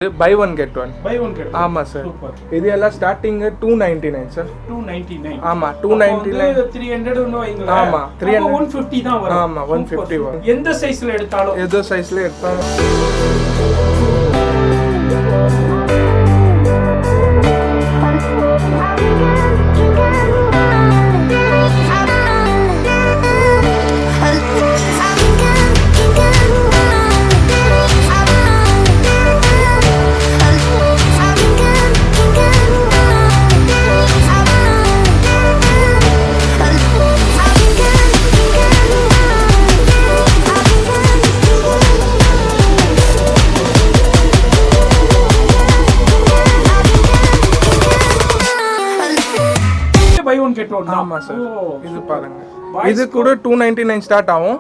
buy one get one. ஆமா sir. இது எல்லாம் ஸ்டார்டிங் 299 சார். 299. ஆமா 299. 300 ன்னு வைங்களா. ஆமா 300 150 தான் வரும். ஆமா 150 வரும். எந்த சைஸ்ல எடுத்தாலும். எந்த சைஸ்ல எடுத்தாலும். ஆமா சார். இது பாருங்க. இது கூட 299 ஸ்டார்ட் ஆகும்.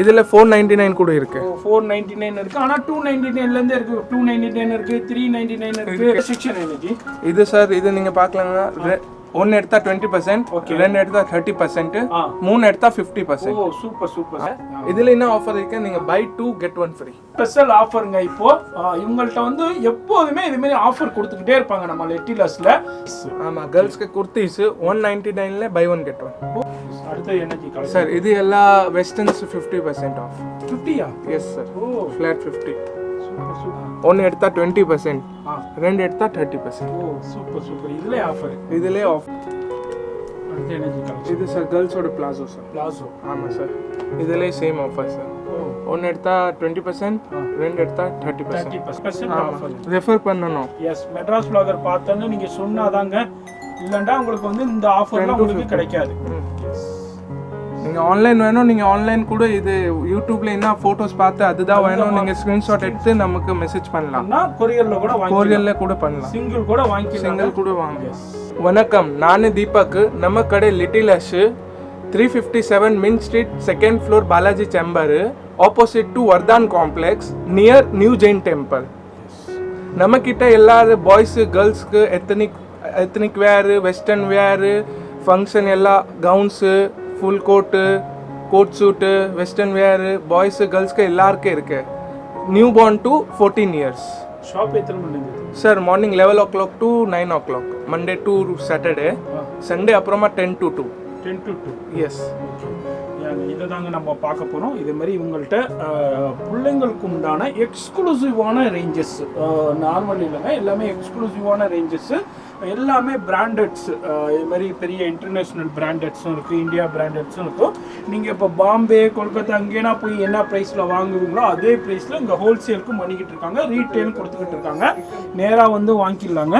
இதுல 499 கூட இருக்கு. 499 இருக்கு. ஆனா 299ல இருந்து இருக்கு. 299 இருக்கு, 399 இருக்கு. Section energy. இது சார் இது நீங்க பார்க்கலாம்னா ஒன்னு எடுத்தா 20%, ரெண்டு எடுத்தா 30%, மூணு எடுத்தா 50%. ஓ சூப்பர் சூப்பர் சார். இதுல என்ன ஆஃபர் இருக்கு? நீங்க buy 2 get 1 free. ஸ்பெஷல் ஆஃபர்ங்க. இப்போ இவங்கள்ட்ட வந்து எப்போதுமே இது மாதிரி ஆஃபர் கொடுத்துக்கிட்டே இருப்பாங்க நம்ம லெட்டிலஸ்ல. ஆமா கேர்ள்ஸ்க்கு குர்தீஸ் 199ல buy 1 get 1. அடுத்து எனர்ஜி கலர் சார் இது எல்லா வெஸ்டர்ன்ஸ் 50% ஆஃப். 50யா? Yes sir. ஓ ஃபிளாட் 50. Super super. ஒன்னு எடுத்தா 20%, ரெண்டு எடுத்தா 30%. ஓ சூப்பர் சூப்பர். இதுல ஆஃபர். இதுல ஆஃப். அடுத்து எனர்ஜி கலர் இது சார் கேர்ள்ஸோட பிளாசோ சார். பிளாசோ. ஆமா சார். இதுல சேம் ஆஃபர் சார். ஒன்னு எடுத்தா 20%, ரெண்டு எடுத்தா 30% ஆஃபர். ரெஃபர் பண்ணனும். எஸ் மெட்ராஸ் vlogger பார்த்தன்னு நீங்க சொன்னாதாங்க. இல்லண்டா உங்களுக்கு வந்து இந்த ஆஃபர்லாம் உங்களுக்கு கிடைக்காது. நீங்க ஆன்லைன் வேணும், நீங்க ஆன்லைன் கூட இது யூடியூப்ல என்ன போட்டோஸ் பார்த்து அதுதான் வேணும் நீங்க ஸ்கிரீன்ஷாட் எடுத்து நமக்கு மெசேஜ் பண்ணலாம். கொரியர்ல கூட வாங்கி கொரியர்ல கூட பண்ணலாம். சிங்கிள் கூட வாங்கி சிங்கிள் கூட வாங்க. வணக்கம், நான் தீபக். நம்ம கடை little ash 357 mint street, second floor, Balaji chamber, opposite to Vardhan complex, near new Jain temple. நம்ம கிட்ட எல்லா பாய்ஸ் கேர்ள்ஸ்க்கு ethnic wear, western wear, function எல்லா gowns, full coat, coat suit, western wear, boys கேர்ள்ஸ்க்கு எல்லாருக்கும் இருக்கு. New born to 14 years. Shop எத்தனை மணிக்கு sir? Morning 11 o'clock to 9 o'clock, Monday to Saturday. Sunday அப்புறமா 10 to 2. 10 to 2. எஸ். இதை தாங்க நம்ம பார்க்க போகிறோம். இதே மாதிரி இவங்கள்ட்ட பிள்ளைங்களுக்கு உண்டான எக்ஸ்க்ளூசிவான ரேஞ்சஸ், நார்மல் இல்லைங்க, எல்லாமே எக்ஸ்க்ளூசிவான ரேஞ்சஸ், எல்லாமே பிராண்டட்ஸ். இது மாதிரி பெரிய இன்டர்நேஷ்னல் பிராண்டட்ஸும் இருக்குது, இந்தியா பிராண்டட்ஸும் இருக்கும். நீங்கள் இப்போ பாம்பே, கொல்கத்தா அங்கேனா போய் என்ன ப்ரைஸில் வாங்குவீங்களோ அதே ப்ரைஸில் இங்கே ஹோல்சேலுக்கும் பண்ணிக்கிட்டு இருக்காங்க, ரீட்டெயில் கொடுத்துக்கிட்டு இருக்காங்க. நேராக வந்து வாங்கிடலாங்க.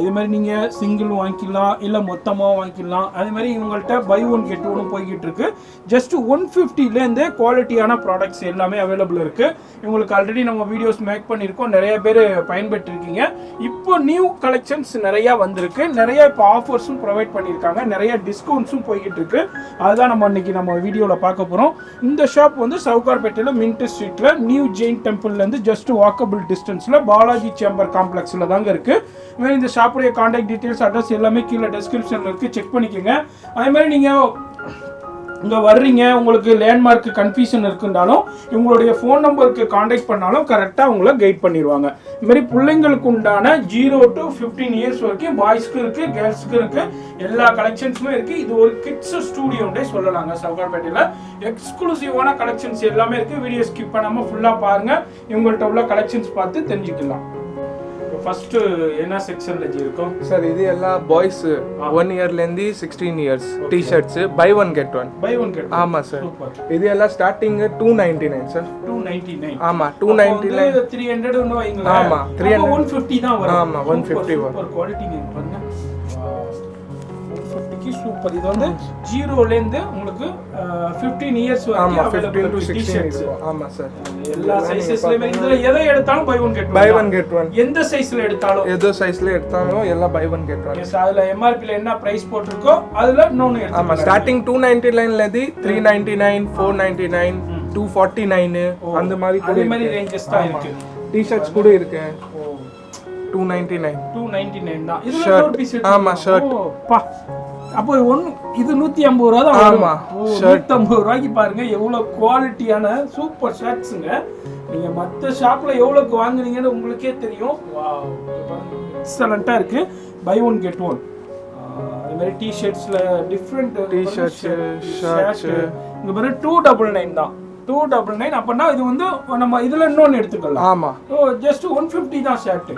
இது மாதிரி நீங்கள் சிங்கிள் வாங்கிக்கலாம், இல்லை மொத்தமாக வாங்கிக்கலாம். அதே மாதிரி இவங்கள்ட்ட பை ஒன் கெட் ஒன்று போய்கிட்டு இருக்கு. ஜஸ்ட் 150லேருந்தே குவாலிட்டியான ப்ராடக்ட்ஸ் எல்லாமே அவைலபிள் இருக்குது. இவங்களுக்கு ஆல்ரெடி நம்ம வீடியோஸ் மேக் பண்ணியிருக்கோம், நிறைய பேர் பயன்பெற்றிருக்கீங்க. இப்போ நியூ கலெக்ஷன்ஸ் நிறையா வந்திருக்கு, நிறைய இப்போ ஆஃபர்ஸும் ப்ரொவைட் பண்ணியிருக்காங்க, நிறைய டிஸ்கவுண்ட்ஸும் போய்கிட்டு இருக்கு. அதுதான் நம்ம இன்னைக்கு நம்ம வீடியோவில் பார்க்க போகிறோம். இந்த ஷாப் வந்து சவுகார்பேட்டையில் மின்ட் ஸ்ட்ரீட்டில் நியூ ஜெயின் டெம்பிள்லேருந்து ஜஸ்ட் வாக்கபிள் டிஸ்டன்ஸில் பாலாஜி சேம்பர் காம்ப்ளெக்ஸில் தாங்க இருக்குது. இந்த ஷாப்புடைய கான்டாக்ட் டீடைல்ஸ், அட்ரஸ் எல்லாமே கீழே டெஸ்கிரிப்ஷனில் இருக்குது, செக் பண்ணிக்கோங்க. அதே மாதிரி நீங்கள் இங்கே வர்றீங்க, உங்களுக்கு லேண்ட்மார்க்கு கன்ஃபியூஷன் இருக்குன்னாலும் இவங்களுடைய ஃபோன் நம்பருக்கு காண்டாக்ட் பண்ணாலும் கரெக்டாக உங்களை கைட் பண்ணிடுவாங்க. இதுமாதிரி பிள்ளைங்களுக்கு உண்டான 0 to 15 இயர்ஸ் வரைக்கும் பாய்ஸ்க்கு இருக்குது, கேர்ள்ஸுக்கு இருக்குது, எல்லா கலெக்ஷன்ஸுமே இருக்குது. இது ஒரு கிட்ஸ் ஸ்டூடியோண்டே சொல்லலாங்க. சவுகார்பேட்டையில் எக்ஸ்க்ளூசிவான கலெக்ஷன்ஸ் எல்லாமே இருக்குது. வீடியோ ஸ்கிப் பண்ணாமல் ஃபுல்லாக பாருங்கள், இவங்கள்ட்ட உள்ள கலெக்ஷன்ஸ் பார்த்து தெரிஞ்சுக்கலாம். ஃபர்ஸ்ட் என்ன செக்ஷன்ல இருக்கும் சார்? இது எல்லா பாய்ஸ் 1 இயர்ல இருந்து 16 years T-shirts buy one get one. ஆமா சார். இது எல்லாம் ஸ்டார்டிங் 299 சார். 299. ஆமா 299. 300 ன்னு வைங்களா. ஆமா 300. 150 தான் வரும். ஆமா 150 வரும். சூப்பர் குவாலிட்டி நீங்க பாருங்க. 150க்கு சூப்பர். இது வந்து 0ல இருந்து உங்களுக்கு 15 இயர்ஸ் வரைக்கும். ஆமா 15 to 16. ஆமா சார். எல்லா சைஸஸ்லயே இதுல எதை எடுத்தாலும் buy one get one. எந்த சைஸ்ல எடுத்தாலும் எல்லாம் buy one get one. Yes, அதுல MRP ல என்ன பிரைஸ் போட்டுருக்கோ அதுல இன்னொன்னு எடுத்துக்கலாம். ஆமா ஸ்டார்டிங் 299 ல இருந்து 399, 499, 249 அந்த மாதிரி கூட அதே மாதிரி ரேஞ்சஸ் தான் இருக்கு. டி-ஷர்ட்ஸ் கூட இருக்கு. 299 299 தான். இதுல ஒரு பீஸ். ஆமா ஷர்ட். பா அப்போ இது 150 ரூபா தான் ஆமா. 150 ரூபாய்க்கு பாருங்க எவ்வளவு குவாலிட்டியான சூப்பர் ஷர்ட்ஸுங்க. நீங்க மற்ற ஷாப்ல எவ்வளவுக்கு வாங்குறீங்கன்னு உங்களுக்கே தெரியும். வாவ், எக்ஸலண்டா இருக்கு. Buy one get one. அது மாதிரி டி-ஷர்ட்ஸ்ல டிஃபரெண்ட் டி-ஷர்ட்ஸ், ஷர்ட்ஸ் இங்க பாரு 299 தான். 299 அப்பனா இது வந்து நம்ம இதுல இன்னொன்னு எடுத்துக்கலாம். ஆமா. ஜஸ்ட் 150 தான் ஷர்ட்.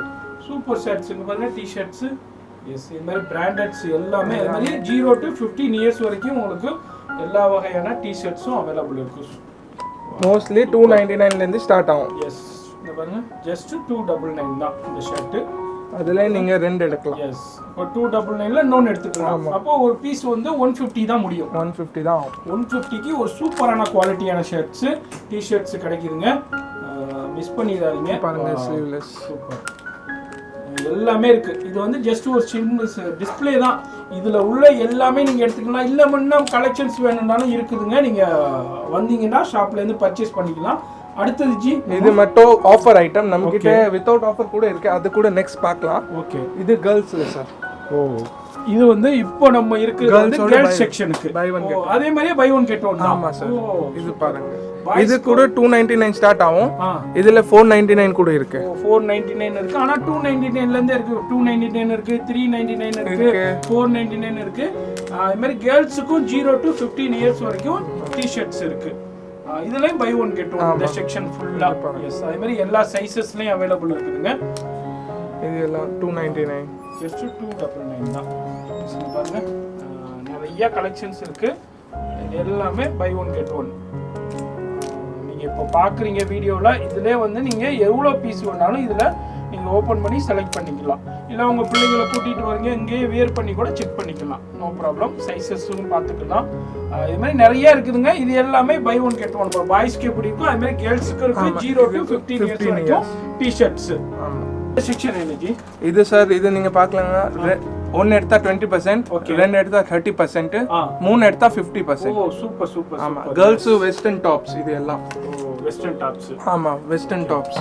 சூப்பர் ஷர்ட்ஸ் இங்க பாருங்க டி-ஷர்ட்ஸ். எஸ், இந்த மாதிரி பிராண்டட்ஸ் எல்லாமே அது மாதிரி 0 to 15 இயர்ஸ் வரைக்கும் உங்களுக்கு எல்லா வகையான டி-ஷர்ட்ஸும் அவைலபிள் இருக்கு. மோஸ்ட்லி 299 ல இருந்து ஸ்டார்ட் ஆகும். எஸ், இந்த பாருங்க ஜஸ்ட் 299 தான் இந்த ஷர்ட். அதுல நீங்க ரெண்டு எடுக்கலாம். எஸ், இப்போ 299 ல இன்னொன்னு எடுத்துக்கலாம். அப்போ ஒரு பீஸ் வந்து 150 தான் முடியும். 150 தான் ஆகும். 150க்கு ஒரு சூப்பரான குவாலிட்டியான ஷர்ட்ஸ் டி-ஷர்ட்ஸ் கிடைக்குதுங்க. மிஸ் பண்ணிடாதீங்க. பாருங்க ஸ்லீவ்லெஸ் சூப்பர் எல்லாமே இருக்கு. இது வந்து ஜஸ்ட் ஒரு சின்ன டிஸ்ப்ளே தான். இதுல உள்ள எல்லாமே நீங்க எடுத்துக்கலாம். இல்ல இன்னும் கலெக்ஷன்ஸ் வேணும்னாலும் இருக்குதுங்க. நீங்க வந்தீங்கன்னா ஷாப்ல இருந்து பர்ச்சேஸ் பண்ணிக்கலாம். அடுத்தது ஜி, இது மட்டும் ஆஃபர் ஐட்டம் நம்ம கிட்ட வித்தவுட் ஆஃபர் கூட இருக்கு. அது கூட நெக்ஸ்ட் பார்க்கலாம். ஓகே, இது கேர்ள்ஸ்ல சார். ஓ, இது வந்து இப்போ நம்ம இருக்கிறது வந்து கேர்ள்ஸ் செக்ஷனுக்கு. Buy one get. அதே மாதிரியே பை ஒன் கெட் ஒன். ஆமா சார். இது பாருங்க. இது கூட 299 ஸ்டார்ட் ஆகும். இதுல 499 கூட இருக்கு. 499 இருக்கு. ஆனா 299 ல இருந்தே இருக்கு. 299 இருக்கு, 399 இருக்கு, 499 இருக்கு. இது மாதிரி கேர்ள்ஸ்க்கும் 0 to 15 இயர்ஸ் வரைக்கும் டி-ஷர்ட்ஸ் இருக்கு. இதுலயும் பை ஒன் கெட் ஒன் இந்த செக்ஷன் ஃபுல்லா. எஸ், அதே மாதிரி எல்லா சைஸஸ்லயும் அவைலபிள் இருக்குதுங்க. இது எல்லாம் 299. ஜஸ்ட் 299 தான். பாருங்க நிறைய கலெக்ஷன்ஸ் இருக்கு. எல்லாமே பை ஒன் கெட் ஒன். நீங்க இப்போ பாக்குறீங்க வீடியோல. இதுல வந்து நீங்க எவ்வளவு பீஸ் வேணாலும் இதுல நீங்க ஓபன் பண்ணி செலக்ட் பண்ணிக்கலாம். இல்ல உங்க பிள்ளைகளை கூட்டிட்டு வரீங்க, இங்கேயே வியர் பண்ணி கூட செக் பண்ணிக்கலாம். No problem. சைஸஸும் பார்த்துக்கலாம். இது மாதிரி நிறைய இருக்குதுங்க. இது எல்லாமே பை ஒன் கெட் ஒன். பாய்ஸ்க்கு எப்படி இருக்கும் அது மாதிரி கேர்ள்ஸ்க்கு இருக்கு. 0 to 15 இயர்ஸ் வரைக்கும் டி-ஷர்ட்ஸ். செக்ஷன் எனர்ஜி இது சார். இது நீங்க பார்க்கலாங்க. ஒன்னு எடுத்தா 20%, ரெண்டு எடுத்தா 30%, மூணு எடுத்தா 50%. ஓ, சூப்பர் சூப்பர். ஆமா, கேர்ள்ஸ் வெஸ்டர்ன் டாப்ஸ் இது எல்லாம். Western tops. ஆமா, வெஸ்டர்ன் டாப்ஸ்.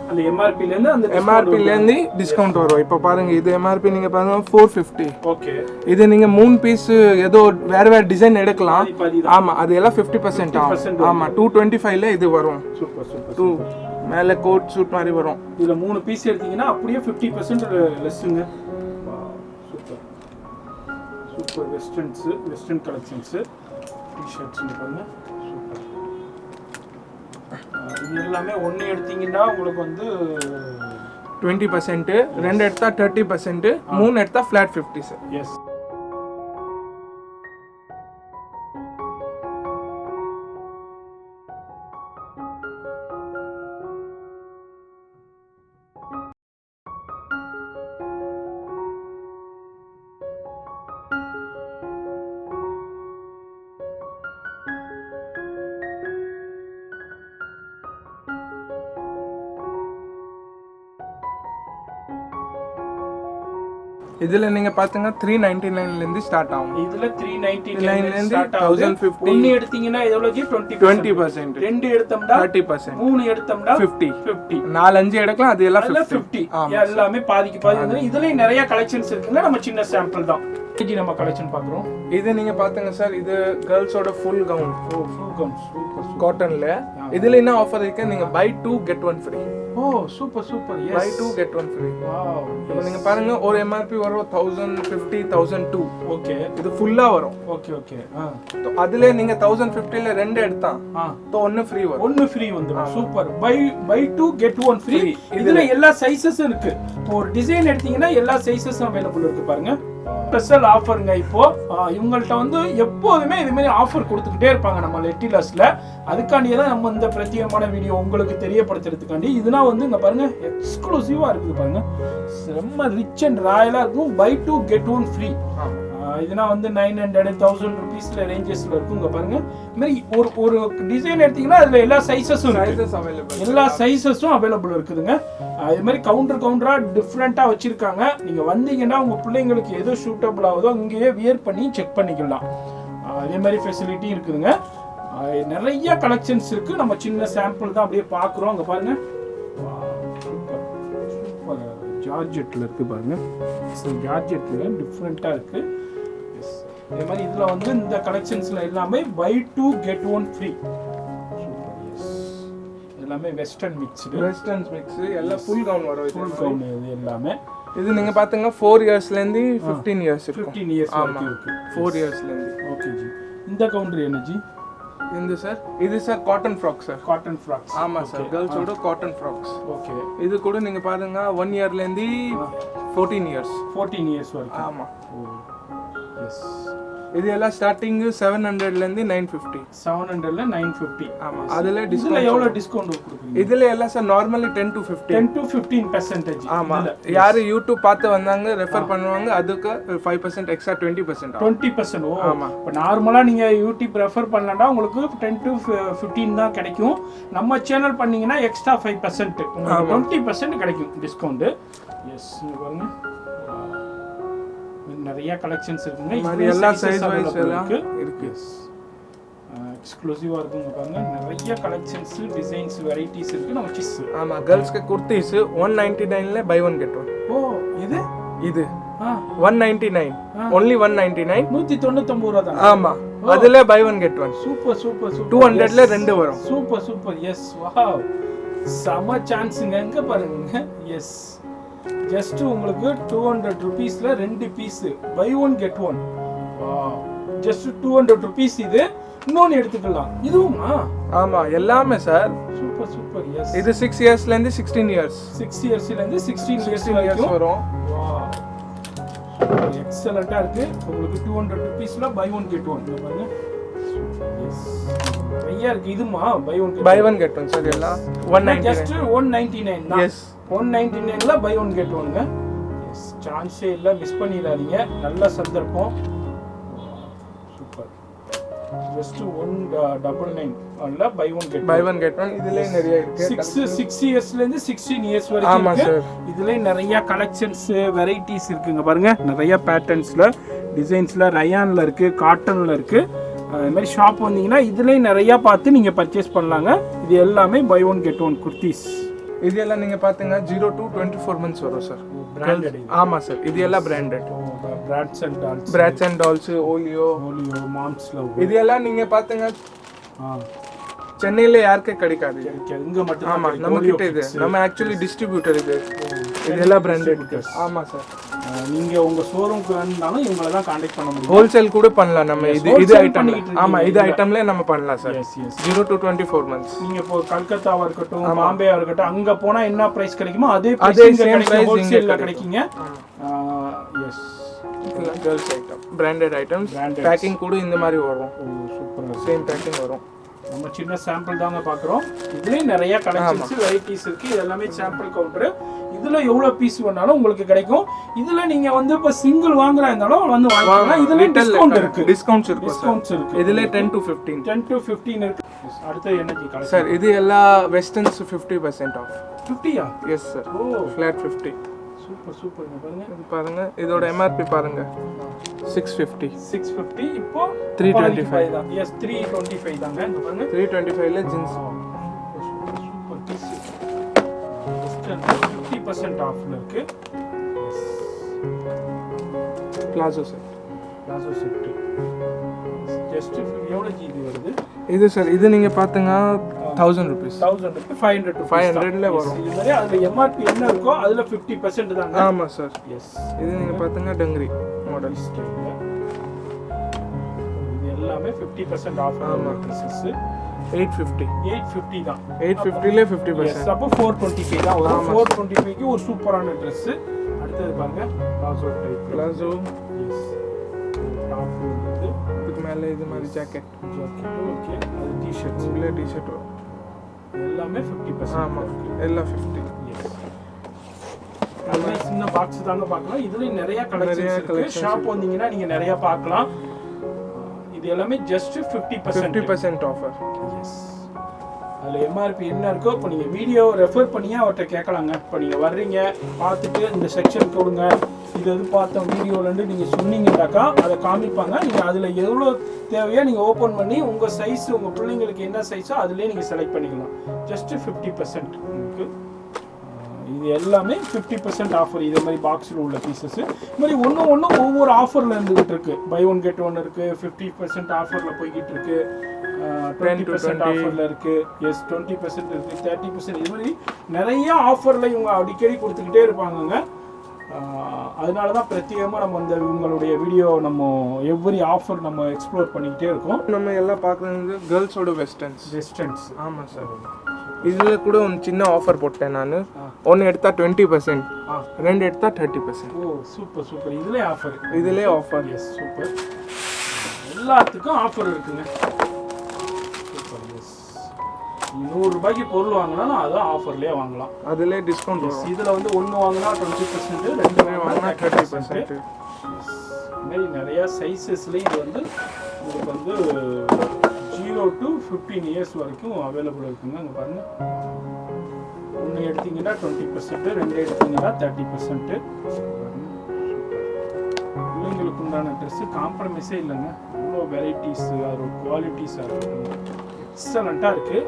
அந்த எம்ஆர்பி ல இருந்து அந்த எம்ஆர்பி ல இருந்து டிஸ்கவுண்ட் வரும். இப்போ பாருங்க, இது எம்ஆர்பி நீங்க பாருங்க 450. ஓகே, இது நீங்க 3 பீஸ் ஏதோ வேற வேற டிசைன் எடுக்கலாம். ஆமா, அது எல்லாம் 50% ஆகும். ஆமா, 225 ல இது வரும். Super super. 2 மேல கோட் சூட் மாதிரி வரும். இதுல 3 பீஸ் எடுத்தீங்கன்னா அப்படியே 50% லெஸ்ஸுங்க. Super super. Western collections T shirts பாருங்க. சூப்பர். இது எல்லாமே ஒன்னு எடுத்தீங்கன்னா உங்களுக்கு வந்து 20%, ரெண்டு எடுத்தா 30%, மூணு எடுத்தா ஃபிளாட் 50 சார். எஸ். இதுல நீங்க பாத்தீங்கன்னா 399 ல இருந்து ஸ்டார்ட் ஆகும். இதுல 399 ல இருந்து 1050. ஒன்னு எடுத்தீங்கன்னா எவ்வளவு 20%, ரெண்டு எடுத்தோம்னா 30%, மூணு எடுத்தோம்னா 50, 4-5 எடுக்கலாம். அது எல்லாம் 50. எல்லாமே பாதிக்கு பாதி வந்து. இதுலயும் நிறைய கலெக்ஷன்ஸ் இருக்குங்க. நம்ம சின்ன சாம்பிள் தான். நம்ம கலெக்ஷன் பாக்குறோம். இது நீங்க பாத்தீங்க சார். இது கேர்ள்ஸோட full gown. Full gown super காட்டன்ல. இதுல என்ன ஆஃபர் இருக்கு? நீங்க buy 2 get 1 free. ஓ, super super. Yes, buy 2 get 1 free. Wow. இப்போ நீங்க பாருங்க, ஒரு எம்ஆர்பி வரும் 1050, 1002. ஓகே, இது ஃபுல்லா வரும். Okay okay. तो அதுல நீங்க 1050 ல ரெண்டு எடுத்தா तो ஒன்னு ஃப்ரீ வரும். ஒன்னு ஃப்ரீ வந்துரும். சூப்பர். Buy 2 get 1 free. இதுல எல்லா சைஸஸும் இருக்கு. ஒரு டிசைன் எடுத்தீங்கன்னா எல்லா சைஸஸும் அவேலபிள் இருக்கு பாருங்க. ஸ்பெஷல் ஆஃபருங்க. இப்போ இவங்கள்ட்ட வந்து எப்போதுமே இது மாதிரி ஆஃபர் கொடுத்துக்கிட்டே இருப்பாங்க நம்ம லெட்டிலஸ்ல. அதுக்காண்டியே தான் நம்ம இந்த பிரத்யேகமான வீடியோ உங்களுக்கு தெரியப்படுத்துறதுக்காண்டி. இதுனா வந்து இங்க பாருங்க எக்ஸ்க்ளூசிவா இருக்குது பாருங்க. ரொம்ப ரிச் அண்ட் ராயலா இருக்கும். Buy 2 get 1 free. இதுனா வந்து 900, 1000 ரூபீஸ்ல ரேஞ்சஸ்ல இருக்கும். இங்க பாருங்க, இந்த மாதிரி ஒரு டிசைன் எடுத்தீங்கன்னா அதுல எல்லா சைஸஸும் அவைலபிள். எல்லா சைஸஸும் அவைலபிள் இருக்குதுங்க. இது மாதிரி கவுண்டரா டிஃப்ரெண்டா வச்சிருக்காங்க. நீங்க வந்தீங்கன்னா உங்க பிள்ளைங்களுக்கு எது சூட்டபிள் ஆகுதோ அங்கேயே வியர் பண்ணி செக் பண்ணிக்கலாம். அதே மாதிரி ஃபெசிலிட்டி இருக்குதுங்க. நிறைய கலெக்ஷன்ஸ் இருக்கு. நம்ம சின்ன சாம்பிள் தான் அப்படியே பாக்குறோம். அங்க பாருங்க, சூப்பர் சூப்பர். ஜார்ஜெட்ல இருக்கு பாருங்க. ஜார்ஜெட்ல டிஃப்ரெண்டா இருக்கு. இதே மாதிரி இதில் வந்து இந்த கலெக்ஷன்ஸில் எல்லாமே buy 2 get 1 free. எல்லாமே வெஸ்டர்ன் மிக்ஸ்டு. வெஸ்டர்ன்ஸ் மிக்ஸ் எல்லாம் ஃபுல் கவுன் வரும். ஃபுல் கவுன் இது எல்லாமே. இது நீங்க பாத்தீங்க 4 இயர்ஸ்ல இருந்து 15 இயர்ஸ் இருக்கும். 15 இயர்ஸ் வரைக்கும் இருக்கு. 4 இயர்ஸ்ல இருந்து. ஓகே ஜி. இந்த கவுண்டர் என்ன ஜி? இந்த சார் இது sir cotton frock sir. Cotton frocks. ஆமா சார், கேர்ள்ஸோட காட்டன் ஃப்ராக்ஸ். ஓகே. இது கூட நீங்க பாருங்க 1 இயர்ல இருந்து 14 இயர்ஸ். 14 இயர்ஸ் வரைக்கும். ஆமா. எஸ். இது எல்லாம் ஸ்டார்டிங் 700 ல இருந்து 950. 700 ல 950. ஆமா. அதுல இதுல எவ்வளவு டிஸ்கவுண்ட் கொடுக்குறீங்க? இதுல எல்லாம் சார் நார்மலி 10 to 15. 10 to 15%. ஆமா. யாரு யூடியூப் பார்த்து வந்தாங்க ரெஃபர் பண்ணுவாங்க அதுக்கு 5% எக்ஸ்ட்ரா 20%. 20%. ஓ. ஆமா. இப்போ நார்மலா நீங்க யூடியூப் ரெஃபர் பண்ணலனா உங்களுக்கு 10 to 15 தான் கிடைக்கும். நம்ம சேனல் பண்ணீங்கன்னா எக்ஸ்ட்ரா 5% உங்களுக்கு 20% கிடைக்கும் டிஸ்கவுண்ட். எஸ். இங்க பாருங்க. நிறைய கலெக்ஷன்ஸ் இருக்குங்க. மாதிரி எல்லா சைஸ் வைஸ் எல்லாம் இருக்கு. எக்ஸ்க்ளூசிவா இருக்குங்க பாருங்க. நிறைய கலெக்ஷன்ஸ், டிசைன்ஸ், வெரைட்டிஸ் இருக்கு. நம்ம சிஸ். ஆமா. गर्ल्स के कुर्तीस 199 ல buy one get one. ஓ இது 199 only 199. 199 ரூபாய் தான். ஆமா. அதுல buy one get one. Super super super. 200 ல ரெண்டு வரும். Super super. எஸ். வாவ். சம சான்ஸ்ங்க. எங்க பாருங்க. எஸ். ஜஸ்ட் உங்களுக்கு 200 ரூபீஸ்ல ரெண்டு piece buy one get one. Just 200 rupees. இது இன்னொன்னு எடுத்துக்கலாம். இதுவுமா? ஆமா எல்லாமே சார். Super super. எஸ். இது 6 இயர்ஸ்ல இருந்து 16 இயர்ஸ். 6 இயர்ஸ்ல இருந்து 16 இயர்ஸ் வரைக்கும் வரும். வாவ். எக்ஸலென்ட்டா இருக்கு. உங்களுக்கு 200 ரூபீஸ்ல பை ஒன் கெட் ஒன். பாருங்க. எஸ். நிறைய இருக்கு. இதுமா buy one get one sir. எல்லாம் 199. ஜஸ்ட் 199 தான். எஸ். 199 ல பை ஒன் கெட் ஒன்ங்க. எஸ். சான்ஸே இல்ல. மிஸ் பண்ணிடாதீங்க. நல்ல சந்தர்ப்பம். சூப்பர். ஜஸ்ட் 199 ல பை ஒன் கெட் ஒன். இதுல நிறைய இருக்கு. 6 இயர்ஸ்ல இருந்து 16 இயர்ஸ் வரைக்கும் இருக்கு. இதுல நிறைய கலெக்ஷன்ஸ், வெரைட்டிஸ் இருக்குங்க பாருங்க. நிறைய பேட்டர்ன்ஸ்ல, டிசைன்ஸ்ல, ரயான்ல இருக்கு, காட்டன்ல இருக்கு. இந்த மாதிரி ஷாப் வந்தீங்கன்னா இதுல நிறைய பார்த்து நீங்க பர்ச்சேஸ் பண்ணலாங்க. இது எல்லாமே buy one get one kurtis. இது எல்லாம் நீங்க பாத்தீங்க 0 to 24 months வரும் சார். பிராண்டட். ஆமா சார். இது எல்லாம் branded. Brats and dolls, olio, moms love. இது எல்லாம் நீங்க பாத்தீங்க சென்னையில யாருக்கே கிடைக்காது. இங்க மட்டும். ஆமா. நம்ம கிட்ட இது நம்ம ஆக்சுவலி டிஸ்ட்ரிபியூட்டர் இது. இதெல்லாம் பிராண்டட். ஆமா சார். நீங்க உங்க ஷோரூம்க்கு வந்தாலும் இவங்கள தான் கான்டாக்ட் பண்ண முடியும். ஹோல்சேல் கூட பண்ணலாம் நம்ம. இது ஐட்டம். ஆமா. இது ஐட்டம்ல நம்ம பண்ணலாம் சார். 0 to 24 months. நீங்க இப்போ கல்கத்தாவா இருக்கட்டும், பாம்பேவா இருக்கட்டும், அங்க போனா என்ன பிரைஸ் கிடைக்குமோ அதே சேம் பிரைஸ் ஹோல்சேல்ல கிடைக்குங்க. எஸ். இதெல்லாம் girls item, branded items. Packing கூட இந்த மாதிரி வரும். சூப்பர். சேம் பேக்கிங் வரும். நம்ம சின்ன சாம்பிள் தாங்க பார்க்குறோம். இதுலேயே நிறைய கலெக்ஷன்ஸ், வெரைட்டிஸ் இருக்குது. இது எல்லாமே சாம்பிள் கவுண்டரு. இதில் எவ்வளோ பீஸ் வேணாலும் உங்களுக்கு கிடைக்கும். இதில் நீங்கள் வந்து இப்போ சிங்கிள் வாங்குறா இருந்தாலும் வந்து வாங்கிக்கலாம். இதில் டிஸ்கவுண்ட் இருக்குது. டிஸ்கவுண்ட்ஸ் இருக்குது. இதில் 10 to 15 இருக்குது. அடுத்து என்ன கலெக்ஷன் சார்? இது எல்லா வெஸ்டர்ன்ஸ் 50% ஆஃப். 50யா? Yes sir. ஓ, ஃபிளாட் 50. Super super. பாருங்க. இது பாருங்க. இதோட MRP பாருங்க 650. இப்போ 325 தான். எஸ், 325 தாங்க. இந்த பாருங்க 325 ல ஜீன்ஸ். Super piece. ஜஸ்ட் 50% ஆஃப்ல இருக்கு. Palazzo set. ஜஸ்ட் எவ்வளவு ஜிபி வருது இது சார்? இது நீங்க பாத்தீங்க 1000 rupees. 1000 500 to 500 ல வரும். இது மாதிரி அதுல MRP என்ன இருக்கோ அதுல 50% தாங்க. ஆமா சார். எஸ். இது நீங்க பாத்தீங்க டங்கரி மாடல். இது எல்லாமே 50% ஆஃப். ஆமா. ட்ரெஸ்ஸஸ் 850 தான். 850 ல 50%. எஸ். அப்போ 425 தான் வரும். 425 க்கு ஒரு சூப்பரான Dress. அடுத்து பாருங்க palazzo type. Palazzo. Yes. Top வந்து இதுக்கு மேல இது மாதிரி ஜாக்கெட். ஓகே. அது டி-ஷர்ட். உள்ள டி-ஷர்ட் வரும். எல்லாமே 50%. ஆமா. எல்லாம் 50. நல்ல சின்ன பாக்ஸ் தாங்க பார்க்கலாம். இதுல நிறைய கலெக்ஷன்ஸ் இருக்கு. ஷாப் வந்தீங்கன்னா நீங்க நிறைய பார்க்கலாம். இது எல்லாமே ஜஸ்ட் 50% ஆஃபர். எஸ். அதுல MRP என்ன இருக்கோ இப்போ நீங்க வீடியோ ரெஃபர் பண்ணி அவர்கிட்ட கேட்கலாங்க. இப்போ நீங்க வர்றீங்க பார்த்துட்டு இந்த செக்ஷன் கொடுங்க, இது எது பார்த்தோம் வீடியோலேருந்து நீங்கள் சொன்னீங்கன்னாக்கா அதை காமிப்பாங்க. நீங்கள் அதில் எவ்வளோ தேவையோ நீங்கள் ஓப்பன் பண்ணி உங்கள் சைஸ், உங்கள் பிள்ளைங்களுக்கு என்ன சைஸோ அதிலே நீங்கள் செலக்ட் பண்ணிக்கலாம். ஜஸ்ட்டு 50% உங்களுக்கு. இது இது எல்லாமே 50% ஆஃபர். இதே மாதிரி பாக்ஸில் உள்ள பீசஸ் இது மாதிரி ஒன்று ஒவ்வொரு ஆஃபரில் இருந்துகிட்டு இருக்கு. பை ஒன் கெட் ஒன் இருக்கு, 50% ஆஃபரில் போய்கிட்டு இருக்கு, 20% ஆஃபரில் இருக்கு, 20% இருக்கு, 30%. இது மாதிரி நிறைய ஆஃபரில் இவங்க அடிக்கடி கொடுத்துக்கிட்டே இருப்பாங்கங்க. அதனால தான் பிரத்யேகமாக நம்ம இந்த இவங்களுடைய வீடியோ நம்ம எவ்ரி ஆஃபர் நம்ம எக்ஸ்ப்ளோர் பண்ணிக்கிட்டே இருக்கோம். நம்ம எல்லாம் பார்க்குறது கேர்ள்ஸோட வெஸ்டர்ன்ஸ். ஆமாம் சார். இதில் கூட ஒரு சின்ன ஆஃபர் போட்டேன் நான். ஒன்று எடுத்தா 20%, ரெண்டு எடுத்தா 30%. ஓ சூப்பர் சூப்பர். இதுலேயே ஆஃபர். Yes super. எல்லாத்துக்கும் ஆஃபர் இருக்குங்க. சூப்பர். எஸ் 100 ரூபாய்க்கு பொருள் வாங்கினாலும் அதுவும் ஆஃபர்லேயே வாங்கலாம். அதுலேயே டிஸ்கவுண்ட் வரும். இதில் வந்து ஒன்று வாங்கினா 20%, ரெண்டு வாங்கினா 30%. இது மாதிரி நிறையா சைஸஸ்லேயும் இது வந்து உங்களுக்கு வந்து 0 to 15 இயர்ஸ் வரைக்கும் அவைலபிள் இருக்குங்க. அங்கே பாருங்கள், ஒன்று எடுத்தீங்கன்னா 20%, ரெண்டு எடுத்தீங்கன்னா 30%. பிள்ளைங்களுக்கு உண்டான ட்ரெஸ்ஸு காம்ப்ரமைஸே இல்லைங்க. இவ்வளோ வெரைட்டிஸ், அதோட குவாலிட்டிஸாக இருக்குங்க, எக்ஸலண்ட்டாக இருக்குது.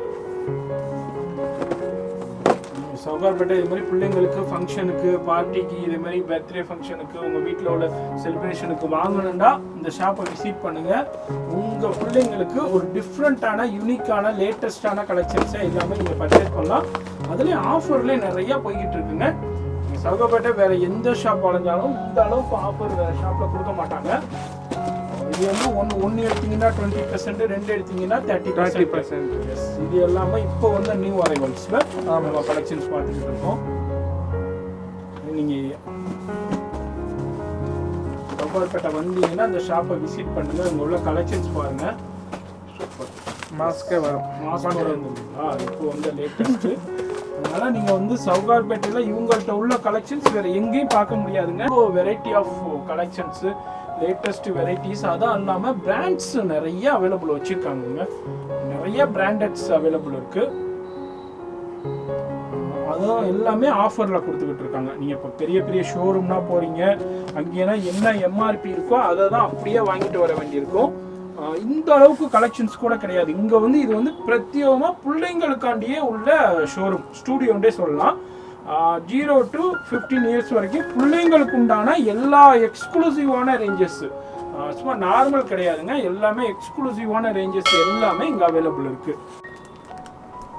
சவுகார்பேட்டை இது மாதிரி பிள்ளைங்களுக்கு ஃபங்க்ஷனுக்கு, பார்ட்டிக்கு, இதே மாதிரி பர்த்டே ஃபங்க்ஷனுக்கு, உங்கள் வீட்டில் உள்ள செலிப்ரேஷனுக்கு வாங்கணுன்னா இந்த ஷாப்பை விசிட் பண்ணுங்கள். உங்கள் பிள்ளைங்களுக்கு ஒரு டிஃப்ரெண்ட்டான, யூனிக்கான, லேட்டஸ்டான கலெக்ஷன்ஸை எல்லாமே நீங்கள் பர்ச்சேஸ் பண்ணலாம். அதுலேயும் ஆஃபர்லேயே நிறையா போய்கிட்டு இருக்குங்க. சவுகார்பேட்டை வேறு எந்த ஷாப் அலைஞ்சாலும் இந்த அளவுக்கு ஆஃபர் வேறு ஷாப்பில் கொடுக்க மாட்டாங்க. இது வந்து ஒன்று எடுத்தீங்கன்னா 20%, ரெண்டு எடுத்தீங்கன்னா 30%. எஸ் இது எல்லாமே இப்போ வந்து நியூ அரைவல்ஸில் நம்ம கலெக்ஷன்ஸ் பார்த்துக்கிட்டு இருக்கோம். நீங்கள் சவுகார்பேட்டை வந்தீங்கன்னா அந்த ஷாப்பை விசிட் பண்ணுங்கள். அங்கே உள்ள கலெக்ஷன்ஸ் பாருங்கள். சூப்பர். மாஸ்கே வரும். மாஸ்க் வந்துங்களா இப்போ வந்து லேட்டஸ்ட்டு. அதனால் நீங்கள் வந்து சவுகார்பேட்டையில் இவங்கள்ட்ட உள்ள கலெக்ஷன்ஸ் வேறு எங்கேயும் பார்க்க முடியாதுங்க. Variety of collections, latest varieties, அதான் இல்லாமல் பிராண்ட்ஸ் நிறைய அவைலபிள் வச்சுருக்காங்க. நிறைய பிராண்டட்ஸ் அவைலபிள் இருக்குது. அதுவும் எல்லாமே ஆஃபரில் கொடுத்துக்கிட்டு இருக்காங்க. நீங்கள் இப்போ பெரிய பெரிய ஷோரூம்னா போகிறீங்க, அங்கேனா என்ன எம்ஆர்பி இருக்கோ அதை தான் அப்படியே வாங்கிட்டு வர வேண்டியிருக்கும். இந்த அளவுக்கு கலெக்ஷன்ஸ் கூட கிடையாது. இங்கே வந்து இது வந்து பிரத்யேகமாக பிள்ளைங்களுக்காண்டியே உள்ள ஷோரூம், ஸ்டூடியோண்டே சொல்லலாம். 0 to 15 இயர்ஸ் வரைக்கும் பிள்ளைங்களுக்கு உண்டான எல்லா எக்ஸ்க்ளூசிவான ரேஞ்சஸ், சும்மா நார்மல் கிடையாதுங்க, எல்லாமே எக்ஸ்க்ளூசிவான ரேஞ்சஸ் எல்லாமே இங்கே அவைலபிள் இருக்கு.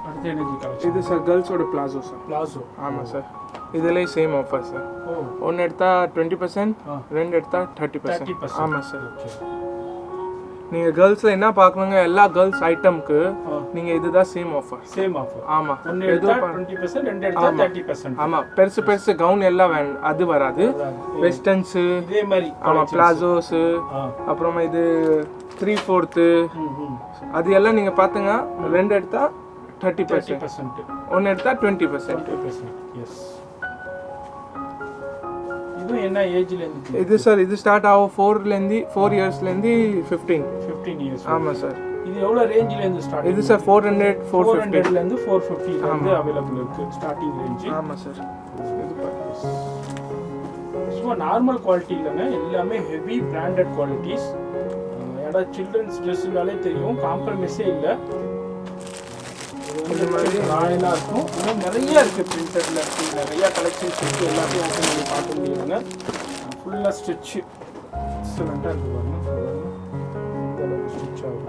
அடுத்து எனக்கு கலெக்ஷன் இது சார் கேர்ள்ஸோட பிளாசோ சார். பிளாசோ. ஆமாம் சார். இதுலேயே சேம் ஆஃபர் சார். ஒன்று எடுத்தா 20%, ரெண்டு எடுத்தா 30%. ஆமாம் சார். ஓகே. நீங்கள் கேர்ள்ஸில் என்ன பார்க்கணுங்க, எல்லா கேர்ள்ஸ் ஐட்டம்க்கு நீங்கள் இதுதான் சேம் ஆஃபர். ஆமாம். ஒன்று எடுத்தா 20%, ரெண்டு எடுத்தா 30%. ஆமாம். பெருசு கவுன் எல்லாம் அது வராது. வெஸ்டர்ன்ஸு இதே மாதிரி. ஆமாம். பிளாசோஸு, அப்புறமா இது 3/4 அது எல்லாம் நீங்கள் பார்த்துங்க. ரெண்டு எடுத்தா 30%, ஒன்று எடுத்தா 20%. எஸ். இது என்ன ஏஜ்ல இருந்து? இது சார் இது ஸ்டார்ட் ஆகும் 4 இயர்ஸ்லேருந்து 15 இயர்ஸ். ஆமாம் சார். இது எவ்வளோ ரேஞ்சில் இருந்து ஸ்டார்ட்? இது சார் 400, 450 இருந்து 450 வந்து அவைலபிள் இருக்கு ஸ்டார்டிங் ரேஞ்ச். ஆமாம் சார். சும்மா நார்மல் குவாலிட்டி இல்லைங்க, எல்லாமே ஹெவி பிராண்டட் குவாலிட்டிஸ். ஏன்னா சில்ட்ரன்ஸ் ட்ரெஸ்ஸுனாலே தெரியும், காம்ப்ரமைஸே இல்லை. இது மாதிரி ராயலாக இருக்கும். இன்னும் நிறைய இருக்குது, பிரிண்டடில் இருக்குது, நிறைய கலெக்ஷன்ஸ் இருக்குது. எல்லாத்தையும் ஓப்பன் பண்ணி பார்க்க முடியுங்க. ஃபுல்லாக ஸ்டிச்சு எக்ஸலண்ட்டாக இருக்குது பாருங்க. இந்த அளவுக்கு ஸ்டிச் ஆகுது.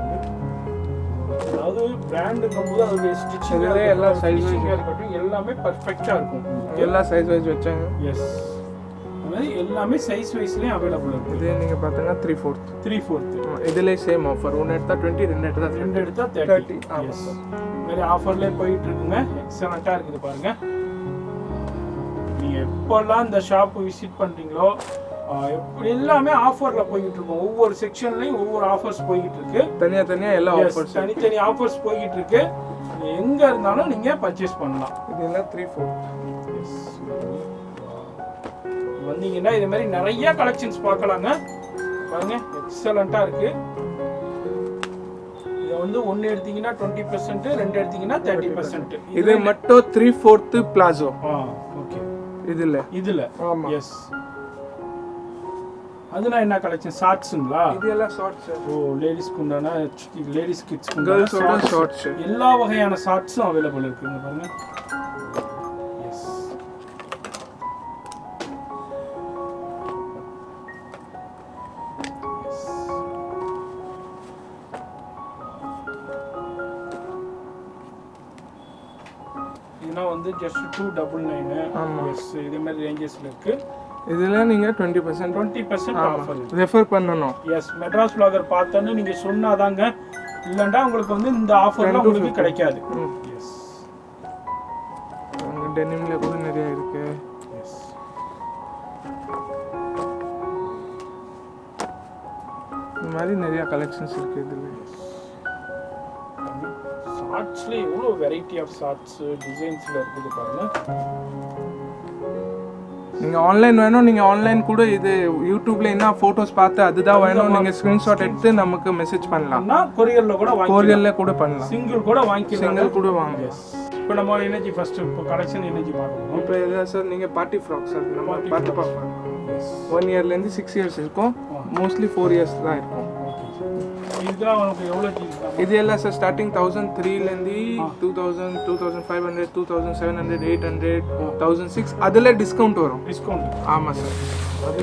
அதாவது பிராண்டுங்கும் போது அதோடைய ஸ்டிச்சிங் எல்லா சைஸிங்காக இருக்கட்டும் எல்லாமே பர்ஃபெக்டாக இருக்கும். எல்லா சைஸ் வைஸ் வச்சாங்க. எஸ். அது மாதிரி எல்லாமே சைஸ் வைஸ்லேயும் அவைலபிள் இருக்குது. இது நீங்கள் பார்த்தீங்கன்னா 3/4. இதுலேயே சேம் ஆஃபர். ஒன்று எடுத்தா 20, ரெண்டு எடுத்தா 30. எஸ். மாதிரி ஆஃபர்லேயே போயிட்டு இருக்குங்க. எக்ஸலண்ட்டாக இருக்குது பாருங்க. நீங்கள் எப்போல்லாம் இந்த ஷாப்பு விசிட் பண்ணுறீங்களோ எல்லாமே ஆஃபரில் போய்கிட்டு இருக்கும். ஒவ்வொரு செக்ஷன்லையும் ஒவ்வொரு ஆஃபர்ஸ் போய்கிட்டு இருக்கு. தனியாக எல்லா ஆஃபர்ஸ், தனித்தனி ஆஃபர்ஸ் போய்கிட்டு இருக்கு. எங்கே இருந்தாலும் நீங்கள் பர்ச்சேஸ் பண்ணலாம். இது எல்லாம் 3/4. எஸ். வந்தீங்கன்னா இது மாதிரி நிறைய கலெக்ஷன்ஸ் பார்க்கலாங்க. பாருங்க எக்ஸலண்ட்டாக இருக்கு. இதை வந்து ஒன்று எடுத்தீங்கன்னா 20%, ரெண்டு எடுத்தீங்கன்னா 30%. இது மட்டும் 3/4 பிளாசோ. ஓகே. இதுல ஆமா. எஸ். அதுனா என்ன கலெக்ஷன்? ஷார்ட்ஸ்ங்களா? இது எல்லாம் ஷார்ட்ஸ். ஓ, லேடிஸ்க்கு உண்டான, லேடிஸ் கிட்ஸ்க்கு கேர்ள்ஸோட ஷார்ட்ஸ். எல்லா வகையான ஷார்ட்ஸும் அவைலபிள் இருக்குங்க பாருங்க. எஸ். வந்து ஜஸ்ட் 299. எஸ் இதே மாதிரி ரேஞ்சஸ்ல இருக்கு. இதெல்லாம் நீங்க 20% ஆஃபர் ரெஃபர் பண்ணணும். எஸ் மெட்ராஸ் vlogger பார்த்தோன்னு நீங்க சொன்னாதாங்க, இல்லைன்னா உங்களுக்கு வந்து இந்த ஆஃபர்லாம் உங்களுக்கு கிடைக்காது. எஸ் டெனிம்ல கூட நிறைய இருக்கு. எஸ் இந்த மாதிரி நிறைய கலெக்ஷன்ஸ் இருக்கு இதுல. ஷார்ட்ஸ்ல எவ்வளோ வெரைட்டி ஆஃப் ஷார்ட்ஸ் டிசைன்ஸ்ல இருக்குது பாருங்க. நீங்க ஆன்லைன் வேணும், நீங்க ஆன்லைன் கூட இது யூடியூப்ல என்ன போட்டோஸ் பார்த்து அதுதான் வேணும் நீங்க ஸ்கிரீன்ஷாட் எடுத்து நமக்கு மெசேஜ் பண்ணலாம். கொரியர்ல கூட வாங்கி கொரியர்ல கூட பண்ணலாம். சிங்கிள் கூட வாங்கிக்கலாம். சிங்கிள் கூட வாங்க. இப்போ நம்ம எனர்ஜி ஃபர்ஸ்ட் இப்போ கலெக்ஷன் எனர்ஜி பார்க்கணும். இப்போ இதான் சார் நீங்க பார்ட்டி ஃப்ராக் சார் நம்ம பார்த்து பார்க்கலாம். 1 இயர்ல இருந்து 6 இயர்ஸ் இருக்கும். மோஸ்ட்லி 4 இயர்ஸ் தான் இருக்கும். இதெல்லாம் உங்களுக்கு எவ்வளோ தீர்க்கலாம்? இது எல்லாம் சார் ஸ்டார்டிங் 1003 ல இருந்து 2000, 2500, 2700, 800, 1006 அதுல டிஸ்கவுண்ட் வரும். டிஸ்கவுண்ட் ஆமா சார்.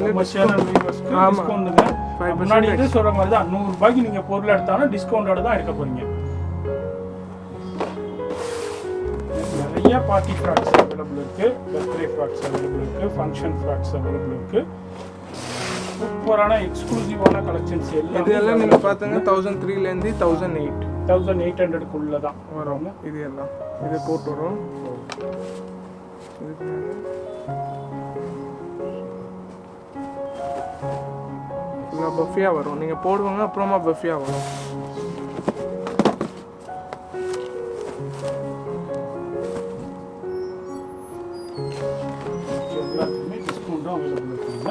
நம்ம சேனல் வியூவர்ஸ்க்கு டிஸ்கவுண்ட்ங்க. முன்னாடி இது சொல்ற மாதிரி தான் 100 ரூபாய்க்கு நீங்க பொருள் எடுத்தாலும் டிஸ்கவுண்டோட தான் எடுக்க போறீங்க. நிறைய பார்ட்டி ஃப்ராக்ஸ் அவைலபிள் இருக்கு, பர்த்டே ஃப்ராக்ஸ் அவைலபிள் இருக்கு, ஃபங்க்ஷன் ஃப்ராக்ஸ் அவைலபிள் இருக்கு. சூப்பரான எக்ஸ்க்ளூசிவான கலெக்ஷன்ஸ் எல்லாம் இதெல்லாம் நீங்க பாத்தீங்க 1003 ல இருந்து 1008 1800 குள்ள தான் வரும். இது எல்லாம் இது கோட் வரும். இது பஃபியா வரும். நீங்க போடுவாங்க அப்புறமா பஃபியா வரும். எல்லாத்துக்குமே டிஸ்கவுண்ட்டும் அவைலபிள் இருக்குங்க.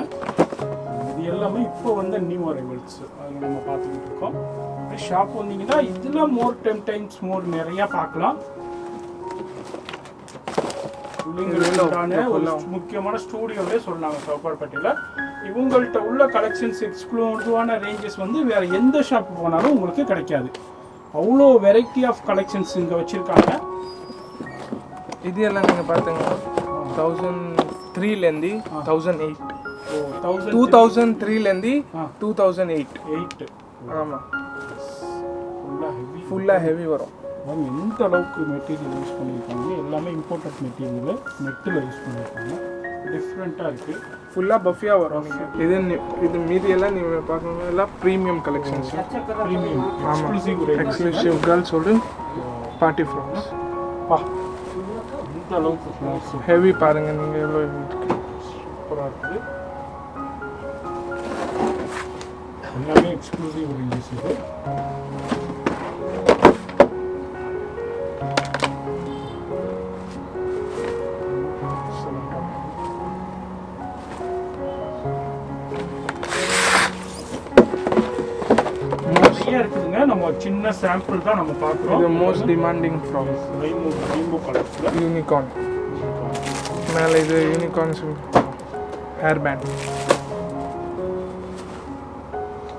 இது எல்லாமே இப்போ வந்து நியூ அரைவல்ஸ் அது நம்ம பார்த்துக்கிட்டு இருக்கோம். ஷாப் வந்தீங்கன்னா இதில் மோர் 10 டைம்ஸ் மோர் நிறையா பார்க்கலாம். பிள்ளைங்களுக்கான ஒரு முக்கியமான ஸ்டூடியோவே சொன்னாங்க சவுகார்பேட்டையில். இவங்கள்ட்ட உள்ள கலெக்ஷன்ஸ் எக்ஸ்க்ளூசிவான ரேஞ்சஸ் வந்து வேற எந்த ஷாப் போனாலும் உங்களுக்கு கிடைக்காது. அவ்வளோ வெரைட்டி ஆஃப் கலெக்ஷன்ஸ் இங்கே வச்சுருக்காங்க. இது எல்லாம் நீங்கள் பார்த்தீங்கன்னா 1003 ல இருந்து 1008. 2003 ல இருந்து 2008. ஆமாம், ஃபுல்லாக ஹெவி வரும். எந்த அளவுக்கு மெட்டீரியல் யூஸ் பண்ணியிருக்காங்க, எல்லாமே இம்போர்ட்டட் மெட்டீரியல் நெட்டில் யூஸ் பண்ணியிருக்காங்க. டிஃப்ரெண்ட்டாக இருக்குது. ஃபுல்லாக பஃபியாக வரும். இது மீதி எல்லாம் நீங்கள் பார்க்கணும் எல்லாம் ப்ரீமியம் கலெக்ஷன்ஸ். ப்ரீமியம் எக்ஸ்க்ளூசிவ் கேர்ள்ஸோட பார்ட்டி ஃப்ராக்ஸ். இந்த அளவுக்கு ஃப்ளாக்ஸ் ஹெவி பாருங்கள் நீங்கள் எவ்வளோ ஹெவி இருக்குது. சூப்பராக இருக்குது. எல்லாமே எக்ஸ்க்ளூசிவ் ரேஞ்சஸ் இது. நிறைய இருக்குதுங்க. நம்ம சின்ன சாம்பிள் தான் நம்ம பார்க்குறோம். இது மோஸ்ட் டிமாண்டிங் ஃப்ராக்ஸ். ரெயின்போ கலர்ஸ்ல யூனிகார்ன் மேலே இது யூனிகார்ன்ஸ் ஹேர் பேண்ட்.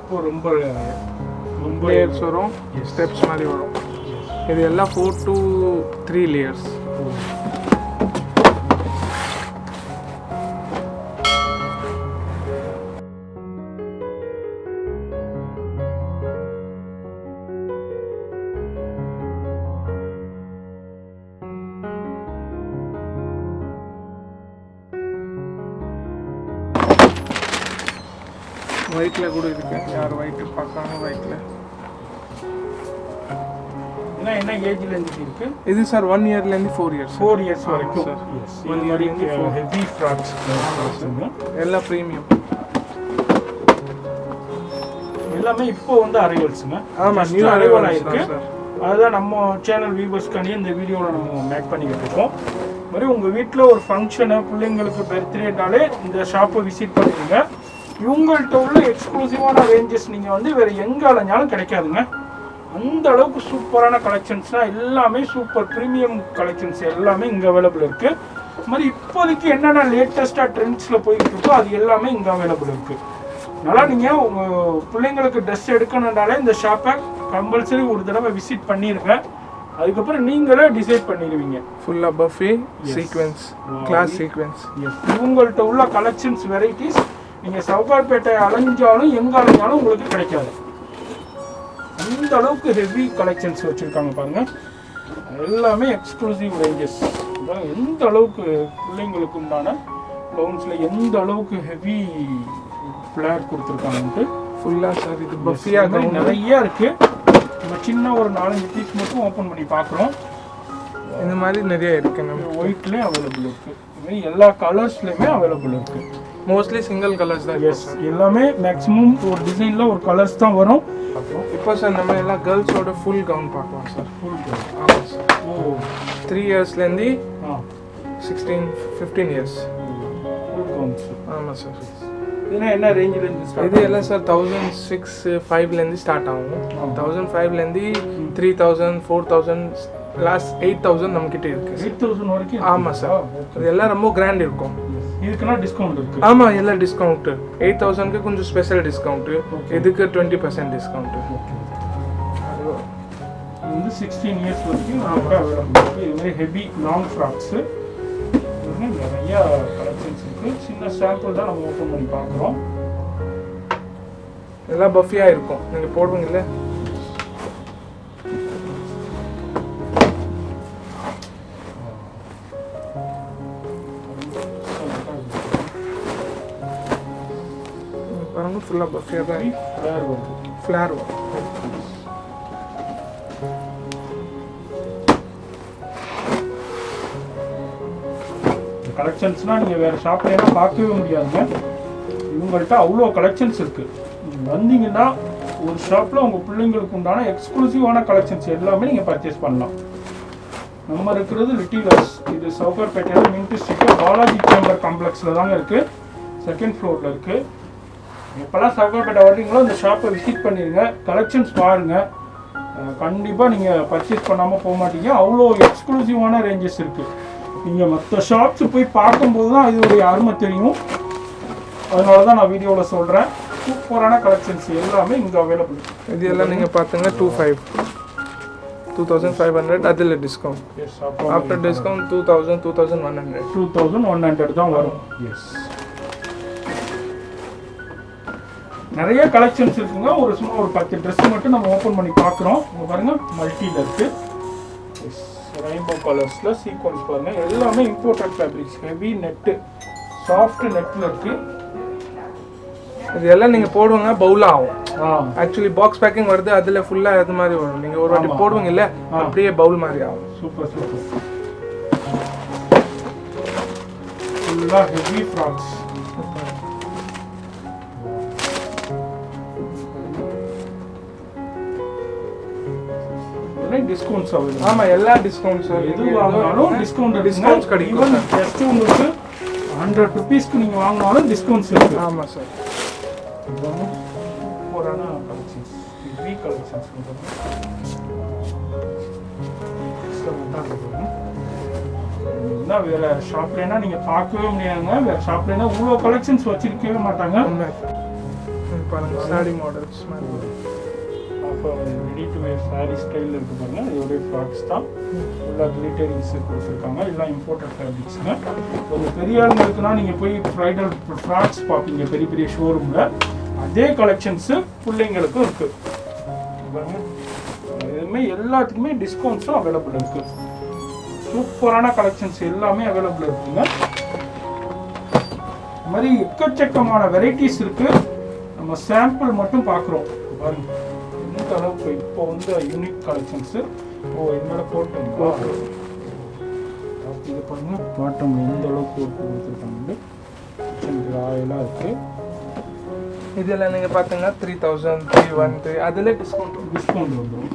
இப்போ ரொம்ப லேயர்ஸ் வரும், ஸ்டெப்ஸ் மாதிரி வரும். இது எல்லாம் 4 to 3 லேயர்ஸ். ஒயிட்ல கூட இருக்கு. யார் ஒயிட் பார்க்காம ஒயிட்ல. என்ன ஏஜ்ல இருந்து இருக்கு இது சார்? 1 இயர்ல இருந்து 4 இயர்ஸ். 4 இயர்ஸ் வரைக்கும் சார். 1 இயர் இருந்து ஹெவி ஃப்ராக்ஸ் எல்லாம் ப்ரீமியம். எல்லாமே இப்போ வந்து அரைவல்ஸ்ங்க. ஆமா, நியூ அரைவல் ஆயிருக்கு. அதுதான் நம்ம சேனல் வியூவர்ஸ்க்காண்டி இந்த வீடியோவில் நம்ம மேக் பண்ணிக்கிட்டு இருக்கோம். மாதிரி உங்கள் வீட்டில் ஒரு ஃபங்க்ஷனு, பிள்ளைங்களுக்கு பர்த்டேனாலே இந்த ஷாப்பை விசிட் பண்ணுவீங்க. இவங்கள்ட்ட உள்ள எக்ஸ்க்ளூசிவான ரேஞ்சஸ் நீங்கள் வந்து வேறு எங்கே அலைஞ்சாலும் கிடைக்காதுங்க. அந்த அளவுக்கு சூப்பரான கலெக்ஷன்ஸ்னால் எல்லாமே சூப்பர் ப்ரீமியம் கலெக்ஷன்ஸ் எல்லாமே இங்கே அவைலபிள் இருக்குது. இது மாதிரி இப்போதைக்கு என்னென்ன லேட்டஸ்ட்டாக ட்ரெண்ட்ஸில் போய்கிட்டு இருக்கோ அது எல்லாமே இங்கே அவைலபிள் இருக்குது. அதனால் நீங்கள் உங்கள் பிள்ளைங்களுக்கு ட்ரெஸ் எடுக்கணுன்னாலே இந்த ஷாப்பை கம்பல்சரி ஒரு தடவை விசிட் பண்ணிடுங்க. அதுக்கப்புறம் நீங்களே டிசைட் பண்ணிடுவீங்க. ஃபுல்லாக பஃபே சீக்வென்ஸ், கிளாஸ் சீக்வென்ஸ். இவங்கள்ட்ட உள்ள கலெக்ஷன்ஸ் வெரைட்டிஸ் நீங்கள் சவுகார்பேட்டை அலைஞ்சாலும் எங்கே அலைஞ்சாலும் உங்களுக்கு கிடைக்காது. அந்த அளவுக்கு ஹெவி கலெக்ஷன்ஸ் வச்சுருக்காங்க பாருங்கள். எல்லாமே எக்ஸ்க்ளூசிவ் ரேஞ்சஸ். எந்த அளவுக்கு பிள்ளைங்களுக்கு உண்டான கவுன்ஸில் எந்த அளவுக்கு ஹெவி ஃப்ளேர் கொடுத்துருக்காங்கன்ட்டு. ஃபுல்லாக சார் இது பஃபியாக கவுன் நிறையா இருக்குது. நம்ம சின்ன ஒரு 4-5 பீஸ் மட்டும் ஓப்பன் பண்ணி பார்க்குறோம். இந்த மாதிரி நிறைய இருக்குது. நம்ம ஒயிட்லேயும் அவைலபிள் இருக்குது. இதுமாதிரி எல்லா கலர்ஸ்லேயுமே அவைலபிள் இருக்குது. மோஸ்ட்லி சிங்கிள் கலர்ஸ் தான். எஸ், எல்லாமே மேக்ஸிமம் ஒரு டிசைனில் ஒரு கலர்ஸ் தான் வரும். இப்போ சார் நம்ம எல்லாம் கேர்ள்ஸோட ஃபுல் கவுன் பார்க்கலாம் சார். ஃபுல் ஆமாம் சார். ஓ 3 இயர்ஸ்லேருந்து 15 இயர்ஸ் ஃபுல் கவுன்ஸ். ஆமாம் சார். இதுனா என்ன ரேஞ்சிலேருந்து இது எல்லாம் சார் 1006-5லேருந்து ஸ்டார்ட் ஆகும். 1005லேருந்து 3000 4000 லாஸ்ட் 8000 நம்மக்கிட்ட இருக்குது. 8000 வரைக்கும்? ஆமாம் சார். இது எல்லாம் ரொம்ப கிராண்ட் இருக்கும். இதுக்குன்னா டிஸ்கவுண்ட் இருக்குது? ஆமாம், எல்லாம் டிஸ்கவுண்ட்டு. 8000க்கு கொஞ்சம் ஸ்பெஷல் டிஸ்கவுண்ட்டு, இதுக்கு 20% டிஸ்கவுண்ட்டு. இது வந்து 16 இயர்ஸ் வரைக்கும் நமக்கு அவைலபிள் இருக்குது. இதுமாதிரி ஹெவி லாங் ஃப்ராக்ஸு நிறையா கலெக்ஷன்ஸ் இருக்குது. சின்ன சாம்பிள் தான் நம்ம ஓப்பன் பண்ணி பார்க்குறோம். எல்லாம் பஃபியாக இருக்கும். நீங்கள் போடுவீங்கல்ல? பாருங்க, ஃபுல்லாக பஃபியாக தான் ஃப்ளேர் வரும். ஃப்ளேர் வரும். கலெக்ஷன்ஸ்னால் நீங்கள் வேறு ஷாப்லாம் பார்க்கவே முடியாதுங்க. இவங்கள்ட்ட அவ்வளோ கலெக்ஷன்ஸ் இருக்குது. நீங்கள் வந்தீங்கன்னா ஒரு ஷாப்பில் உங்கள் பிள்ளைங்களுக்கு உண்டான எக்ஸ்க்ளூசிவான கலெக்ஷன்ஸ் எல்லாமே நீங்கள் பர்ச்சேஸ் பண்ணலாம். நம்ம இருக்கிறது லிட்டிலர்ஸ். இது சவுகார்பேட்டையில் மின்ட் ஸ்ட்ரீட் பாலாஜி சேம்பர் காம்ப்ளெக்ஸில் தாங்க இருக்குது. 2nd ஃப்ளோரில் இருக்குது. எப்போல்லாம் சவுகார்பேட்டை வர்றீங்களோ இந்த ஷாப்பை விசிட் பண்ணிடுங்க. கலெக்ஷன்ஸ் பாருங்கள். கண்டிப்பாக நீங்கள் பர்ச்சேஸ் பண்ணாமல் போக மாட்டீங்க. அவ்வளோ எக்ஸ்க்ளூசிவான ரேஞ்சஸ் இருக்குது. நீங்கள் மற்ற ஷாப்ஸ் போய் பார்க்கும்போது தான் இதோடைய அருமை தெரியும். அதனால தான் நான் வீடியோவில் சொல்கிறேன். சூப்பரான கலெக்ஷன்ஸ் எல்லாமே இங்கே அவைலபிள். இது எல்லாம் நீங்கள் பார்த்துங்க 2500 அதில் டிஸ்கவுண்ட். எஸ், ஆஃப்டர் டிஸ்கவுண்ட் 2100 2100 தான் வரும். எஸ், நிறைய கலெக்ஷன்ஸ் இருக்குங்க. ஒரு சும்மா ஒரு 10 ட்ரெஸ் மட்டும் நம்ம ஓப்பன் பண்ணி பார்க்குறோம். இங்கே பாருங்கள், மல்டியில் இருக்குது. எஸ், ரெயின்போ கலர்ஸில் சீக்வன்ஸ் பாருங்கள். எல்லாமே imported fabrics. Heavy net, soft நெட்டில் இருக்குது. இது எல்லாம் நீங்கள் போடுவாங்க பவுலாக ஆகும். ஆக்சுவலி பாக்ஸ் பேக்கிங் வருது, அதில் ஃபுல்லாக அது மாதிரி வரும். நீங்கள் ஒரு வாட்டி போடுவீங்க இல்லை, அப்படியே பவுல் மாதிரி ஆகும். Super super. ஃபுல்லாக ஹெவி ஃப்ராக்ஸ். Discounts available. ஆமாம், எல்லா டிஸ்கவுண்ட்ஸ். எது வாங்கினாலும் டிஸ்கவுண்ட்ஸ் கிடைக்கும். ஈவன் ஜஸ்ட் உங்களுக்கு 100 ருபீஸ்க்கு நீங்கள் வாங்கினாலும் டிஸ்கவுண்ட்ஸ் இருக்குது. ஆமாம் சார். சூப்பரான கலெக்ஷன்ஸ், ஹெவி கலெக்ஷன்ஸ். என்ன வேறு ஷாப்லேனா நீங்கள் பார்க்கவே முடியாதுங்க. வேறு ஷாப்லேனா இவ்வளோ கலெக்ஷன்ஸ் வச்சுருக்கவே மாட்டாங்க. பாருங்க, சாரி மாடல்ஸ் மாதிரி. அப்போ ரெடி டு வேர் சாரீ ஸ்டைலில் இருக்குது பாருங்க. இதோடைய ஃப்ராக்ஸ் தான். ஃபுல்லாக கிளிட்டரிங்ஸ் கொடுத்துருக்காங்க. எல்லாம் இம்போர்ட்டட் ஃபேப்ரிக்ஸுங்க. ஒரு பெரிய ஆளுங்களுக்குனா நீங்கள் போய் ப்ரைடல் ஃப்ராக்ஸ் பார்ப்பீங்க பெரிய பெரிய ஷோரூமில். அதே கலெக்ஷன்ஸு பிள்ளைங்களுக்கும் இருக்குது பாருங்க. இதுவுமே எல்லாத்துக்குமே டிஸ்கவுண்ட்ஸும் அவைலபிள் இருக்குது. சூப்பரான கலெக்ஷன்ஸ் எல்லாமே அவைலபிள் இருக்குங்க. இது மாதிரி எக்கச்சக்கமான வெரைட்டிஸ் இருக்குது. நம்ம சாம்பிள் மட்டும் பார்க்குறோம் பாருங்க. எந்த அளவுக்கு இப்போ வந்து யூனிக் கலெக்ஷன்ஸு. இது மேலே போட்டுங்களா? இது பாருங்க, பாட்டம் எந்த அளவுக்கு போட்டு கொடுத்துருக்காங்க. ராயலாக இருக்குது. இதெல்லாம் நீங்கள் பார்த்தீங்கன்னா 3000 313 அதில் டிஸ்கவுண்ட் வந்துடும்.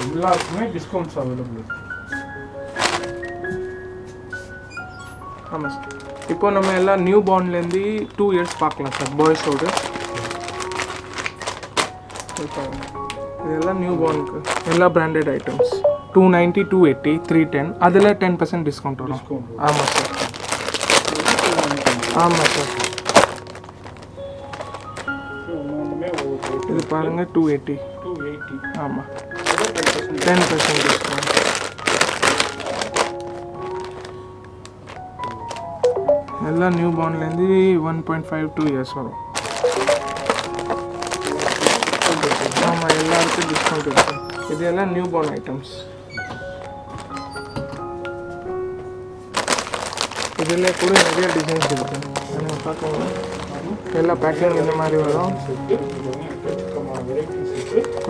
எல்லாருக்குமே டிஸ்கவுண்ட்ஸ் அவைலபிள் இருக்குது. ஆமாம் சார். இப்போ நம்ம எல்லாம் நியூ பார்ன்லேருந்து 2 இயர்ஸ் பார்க்கலாம் சார். பாய்ஸோடு இதெல்லாம் நியூ பார்னுக்கு எல்லா பிராண்டட் ஐட்டம்ஸ் 290 280 310 அதில் 10% டிஸ்கவுண்ட் வரும். ஆமாம் சார். ஆமாம் சார். இது பாருங்கள் 280. ஆமாம், 10% டிஸ்கவுண்ட். எல்லாம் நியூ பார்ன்லேருந்து 1.5 2 இயர்ஸ் வரும். ஆமாம், எல்லாருக்கும் டிஸ்கவுண்ட் இருக்குது. இது எல்லாம் நியூ பார்ன் ஐட்டம்ஸ். இதில் கூட நிறைய டிசைன்ஸ் இருக்குது. நீங்கள் பார்க்கலாம் எல்லா பேக்கிங் இந்த மாதிரி வரும்.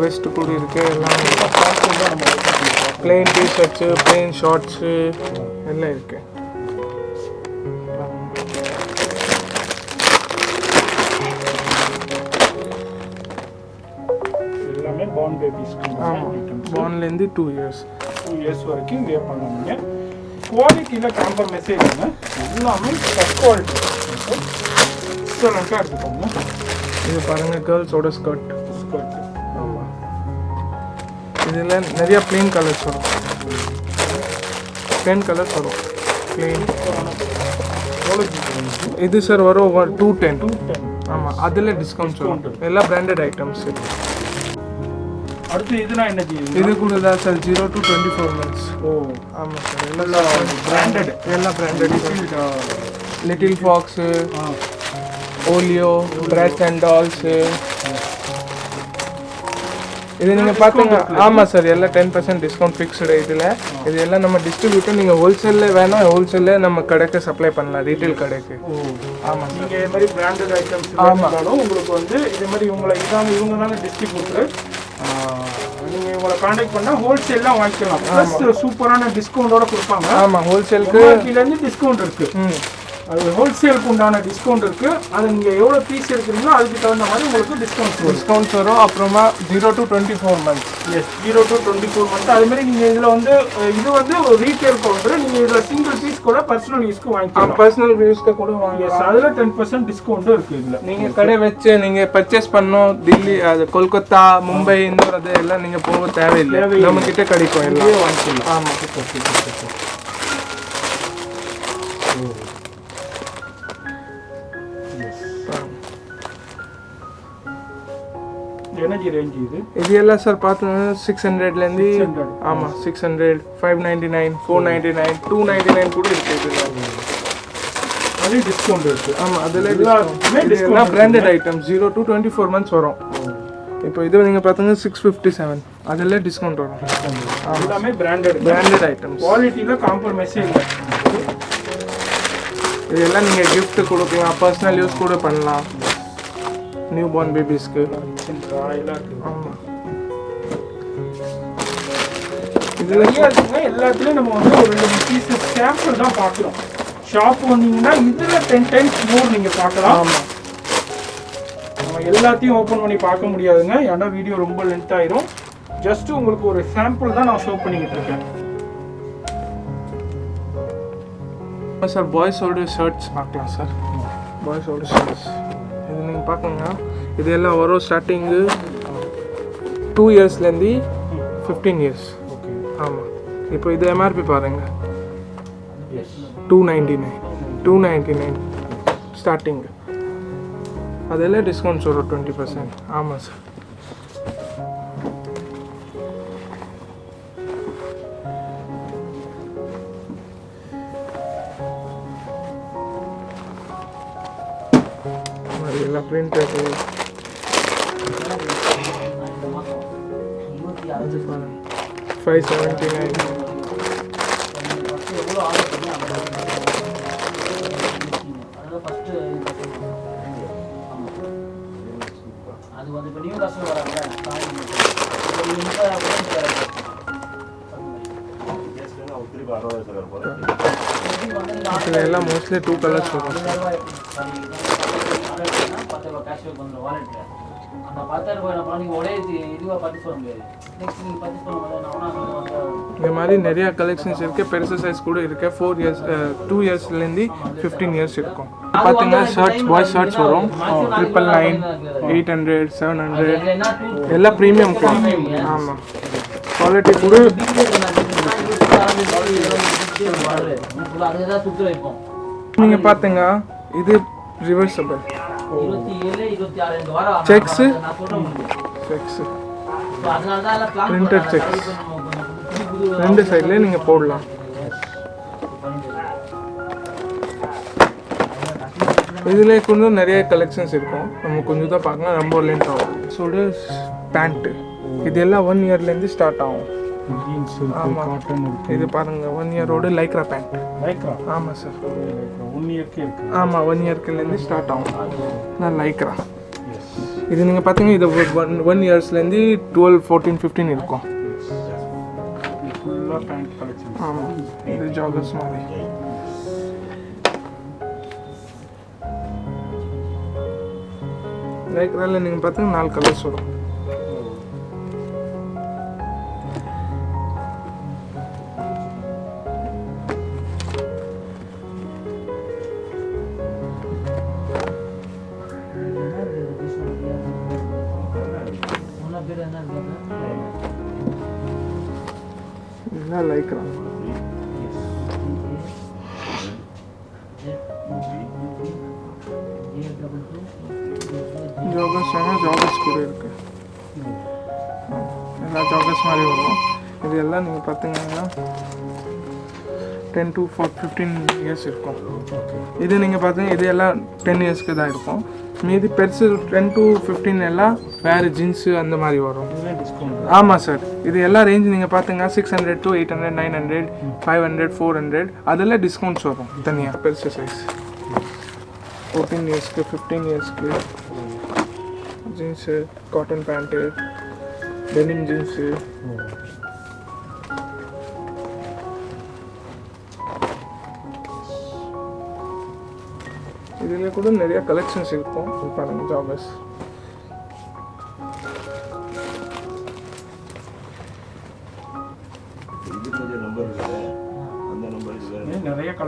வெஸ்ட் கூட இருக்குது. எல்லாம் பிளெயின் டிஷர்ட்ஸு, பிளெயின் ஷார்ட்ஸு எல்லாம் இருக்குது. எல்லாமே பார்ன் பேபிஸ்க்கு. ஆமாம், பார்ன்லேருந்து 2 இயர்ஸ் வரைக்கும் வேர் பண்ணுவீங்க. குவாலிட்டியில் காம்ப்ரமைஸே இல்லைங்க. எல்லாமே ஃபஸ்ட் குவாலிட்டி எக்ஸலண்ட்டாக எடுத்துக்கோங்க. இது பாருங்கள், கேர்ள்ஸோட ஸ்கர்ட். ஆமாம், இதில் நிறையா பிளெயின் கலர்ஸ் வரும். பிளெயின் இது சார் வரும் 210. ஆமாம், அதில் டிஸ்கவுண்ட்ஸ் வரும். எல்லாம் பிராண்டட் ஐட்டம்ஸ். அடுத்து இதுனா என்ன இது கூட தான் சார் 0 to 24 months. ஆமாம் சார், எல்லாம் பிராண்டட். எல்லாம் branded. Little fox, olio, brats and dolls. இது நீங்கள் பார்த்துங்க. ஆமாம் சார், எல்லாம் 10% டிஸ்கவுண்ட் ஃபிக்ஸ்டு. இதில் இது எல்லாம் நம்ம டிஸ்ட்ரிபியூட்டர். நீங்கள் ஹோல்சேலில் வேணும், ஹோல்சேலில் நம்ம கடைக்கு சப்ளை பண்ணலாம், ரீட்டைல் கடைக்கு. ஆமாம் சார், நீங்கள் இது மாதிரி பிராண்டட் ஐட்டம்ஸ் ஆமாம் உங்களுக்கு வந்து இதே மாதிரி இவங்க தானே டிஸ்ட்ரிபியூட்டர். நீங்கள் இவங்களை காண்டாக்ட் பண்ணால் ஹோல்சேல்லாம் வாங்கிக்கலாம். ப்ளஸ் சூப்பரான டிஸ்கவுண்டோட கொடுப்பாங்க. ஆமாம், ஹோல்சேலுக்கு டிஸ்கவுண்ட் இருக்குது. அது ஹோல்சேலுக்கு உண்டான டிஸ்கவுண்ட் இருக்குது. அது நீங்கள் எவ்வளோ பீஸ் எடுக்கிறீங்களோ அதுக்கு தகுந்த மாதிரி உங்களுக்கு டிஸ்கவுண்ட்ஸ் வரும். அப்புறமா 0 to 24 months. Yes, 0 to 24 months. அதுமாதிரி நீங்கள் இதில் வந்து இது வந்து ஒரு ரீட்டெயில் கவுண்டர். நீங்கள் இதில் சிங்கிள் பீஸ் கூட பர்சனல் யூஸ்க்கு வாங்கிக்கலாம். பர்சனல் யூஸ்க்கு கூட வாங்கிக்கலாம். அதில் 10% டிஸ்கவுண்ட்டும் இருக்குது. இதில் நீங்கள் கடை வச்சு நீங்கள் பர்ச்சேஸ் பண்ணோம். தில்லி, அது கொல்கத்தா, மும்பை, இந்தூர் அது எல்லாம் நீங்கள் போக தேவையில்லை. நம்ம கிட்ட கிடைக்கும், எல்லாம் வாங்கிக்கலாம். ஆமாம். எனர்ஜி ரேஞ்ச் இது எல்லாம் சார் பார்த்தீங்கன்னா 600லேருந்து. ஆமாம், 600, 599, 499, 299 கூட இருக்குது. அது டிஸ்கவுண்ட் இருக்குது. ஆமாம், அதில் எல்லாம் பிராண்டட் ஐட்டம்ஸ். 0 to 24 months வரும். இப்போ இது நீங்கள் பார்த்தீங்கன்னா 657, அதில் டிஸ்கவுண்ட் வரும். எல்லாமே பிராண்டட் ஐட்டம்ஸ். குவாலிட்டியில் காம்ப்ரமைஸே இல்லை. இதெல்லாம் நீங்கள் கிஃப்ட் கொடுக்கலாம், பர்சனல் யூஸ் கூட பண்ணலாம் நியூ பார்ன் பேபிஸ்க்கு. ஆமாம், இதில் எல்லாத்துலேயும் நம்ம வந்து ஒரு 2 பீசஸ் சாம்பிள் தான் பார்க்குறோம். ஷாப் வந்தீங்கன்னா இதில் 10 times more நீங்கள் பார்க்கலாம். ஆமாம், நம்ம எல்லாத்தையும் ஓப்பன் பண்ணி பார்க்க முடியாதுங்க, ஏன்னா வீடியோ ரொம்ப லென்த் ஆயிரும். ஜஸ்ட் உங்களுக்கு ஒரு சாம்பிள் தான் நான் ஷோ பண்ணிக்கிட்டு இருக்கேன். சார் பாய்ஸோட ஷர்ட்ஸ் பார்க்கலாம் சார். பாய்ஸோட ஷர்ட்ஸ் இது நீங்கள் பார்க்கணுங்க. இது எல்லாம் வரும் ஸ்டார்டிங்கு 2 இயர்ஸ்லேருந்து 15 years. ஓகே, ஆமாம். இப்போ இது எம்ஆர்பி பாருங்கள், 299 ஸ்டார்டிங்கு. அதெல்லாம் டிஸ்கவுண்ட்ஸ் வரும் 20%. ஆமாம் சார். எல்லாம் பிரிண்டட். அது பாருங்க 579. இதெல்லாம் மோஸ்ட்லி 2 கலர்ஸ் வரும். இந்த மாதிரி நிறைய கலெக்ஷன்ஸ் இருக்குது. பெருசு சைஸ் கூட இருக்குது. 4 years 2 இயர்ஸ்லேருந்து 15 years இருக்கும். பார்த்தீங்கன்னா ஷர்ட்ஸ், பாய்ஸ் ஷர்ட்ஸ் வரும் 999, 800, 700 எல்லாம் ப்ரீமியம் குவாலிட்டி. ஆமாம், குவாலிட்டி கூட. நீங்கள் பார்த்தீங்க, இது ரிவர்சபிள் செக்ஸ், பிரிண்டட் செக்ஸ் 2 சைட்லேயே நீங்கள் போடலாம். இதில் கொஞ்சம் நிறைய கலெக்ஷன்ஸ் இருக்கும். நம்ம கொஞ்சம் தான் பார்க்கலாம், ரொம்ப லென்த் ஆகும். ஸோ பேண்ட்டு இது எல்லாம் 1 இயர்லேருந்து ஸ்டார்ட் ஆகும். ஜீன்ஸ் இருக்கு, ஆமா. காட்டன் இருக்கு. இது பாருங்க 1 இயரோட லைக்ரா பேண்ட். லைக்ரா ஆமாம் சார். 1 இயர்க்கே இருக்கு. ஆமாம் 1 இயர்க்குலேருந்து ஸ்டார்ட் ஆகும். நான் லைக்ரா. எஸ். இது நீங்கள் பார்த்தீங்க இது 1 இயர்ஸ்லேருந்து 12, 14, 15 இருக்கும். இது ஃபுல்லாக பேண்ட் கலெக்ஷன். ஆமாம். இது ஜாகர்ஸ் மாதிரி. லைக்ராவில் நீங்கள் பார்த்தீங்கன்னா 4 கலர்ஸ் வரும். இதுதான் லைக்ரா. ஜாகர்ஸ் வேணால் ஜாகர்ஸ் கூட இருக்கு. எல்லா ஜாகர்ஸ் மாதிரி வரும். இது எல்லாம் நீங்கள் பார்த்தீங்கன்னா 10 to 15 இயர்ஸ் இருக்கும். இது நீங்கள் பார்த்தீங்க இது எல்லாம் 10 இயர்ஸ்க்கு தான் இருக்கும். மீதி பெருசு 10 to 15 எல்லாம் வேறு ஜீன்ஸு அந்த மாதிரி வரும். இதெல்லாம் டிஸ்கவுண்ட். ஆமாம் சார். இது எல்லா ரேஞ்ச் நீங்கள் பார்த்தீங்கன்னா 600 to 800, 900, 500, 400 அதெல்லாம் டிஸ்கவுண்ட்ஸ் வரும் தனியாக பெருசு சைஸ். 14 இயர்ஸ்க்கு 15 இயர்ஸ்க்கு jeans, cotton pant, denim jeans. இதில் கூட நிறைய கலெக்ஷன்ஸ் இருக்கும். பாருங்கள் ஜாகர்ஸ்.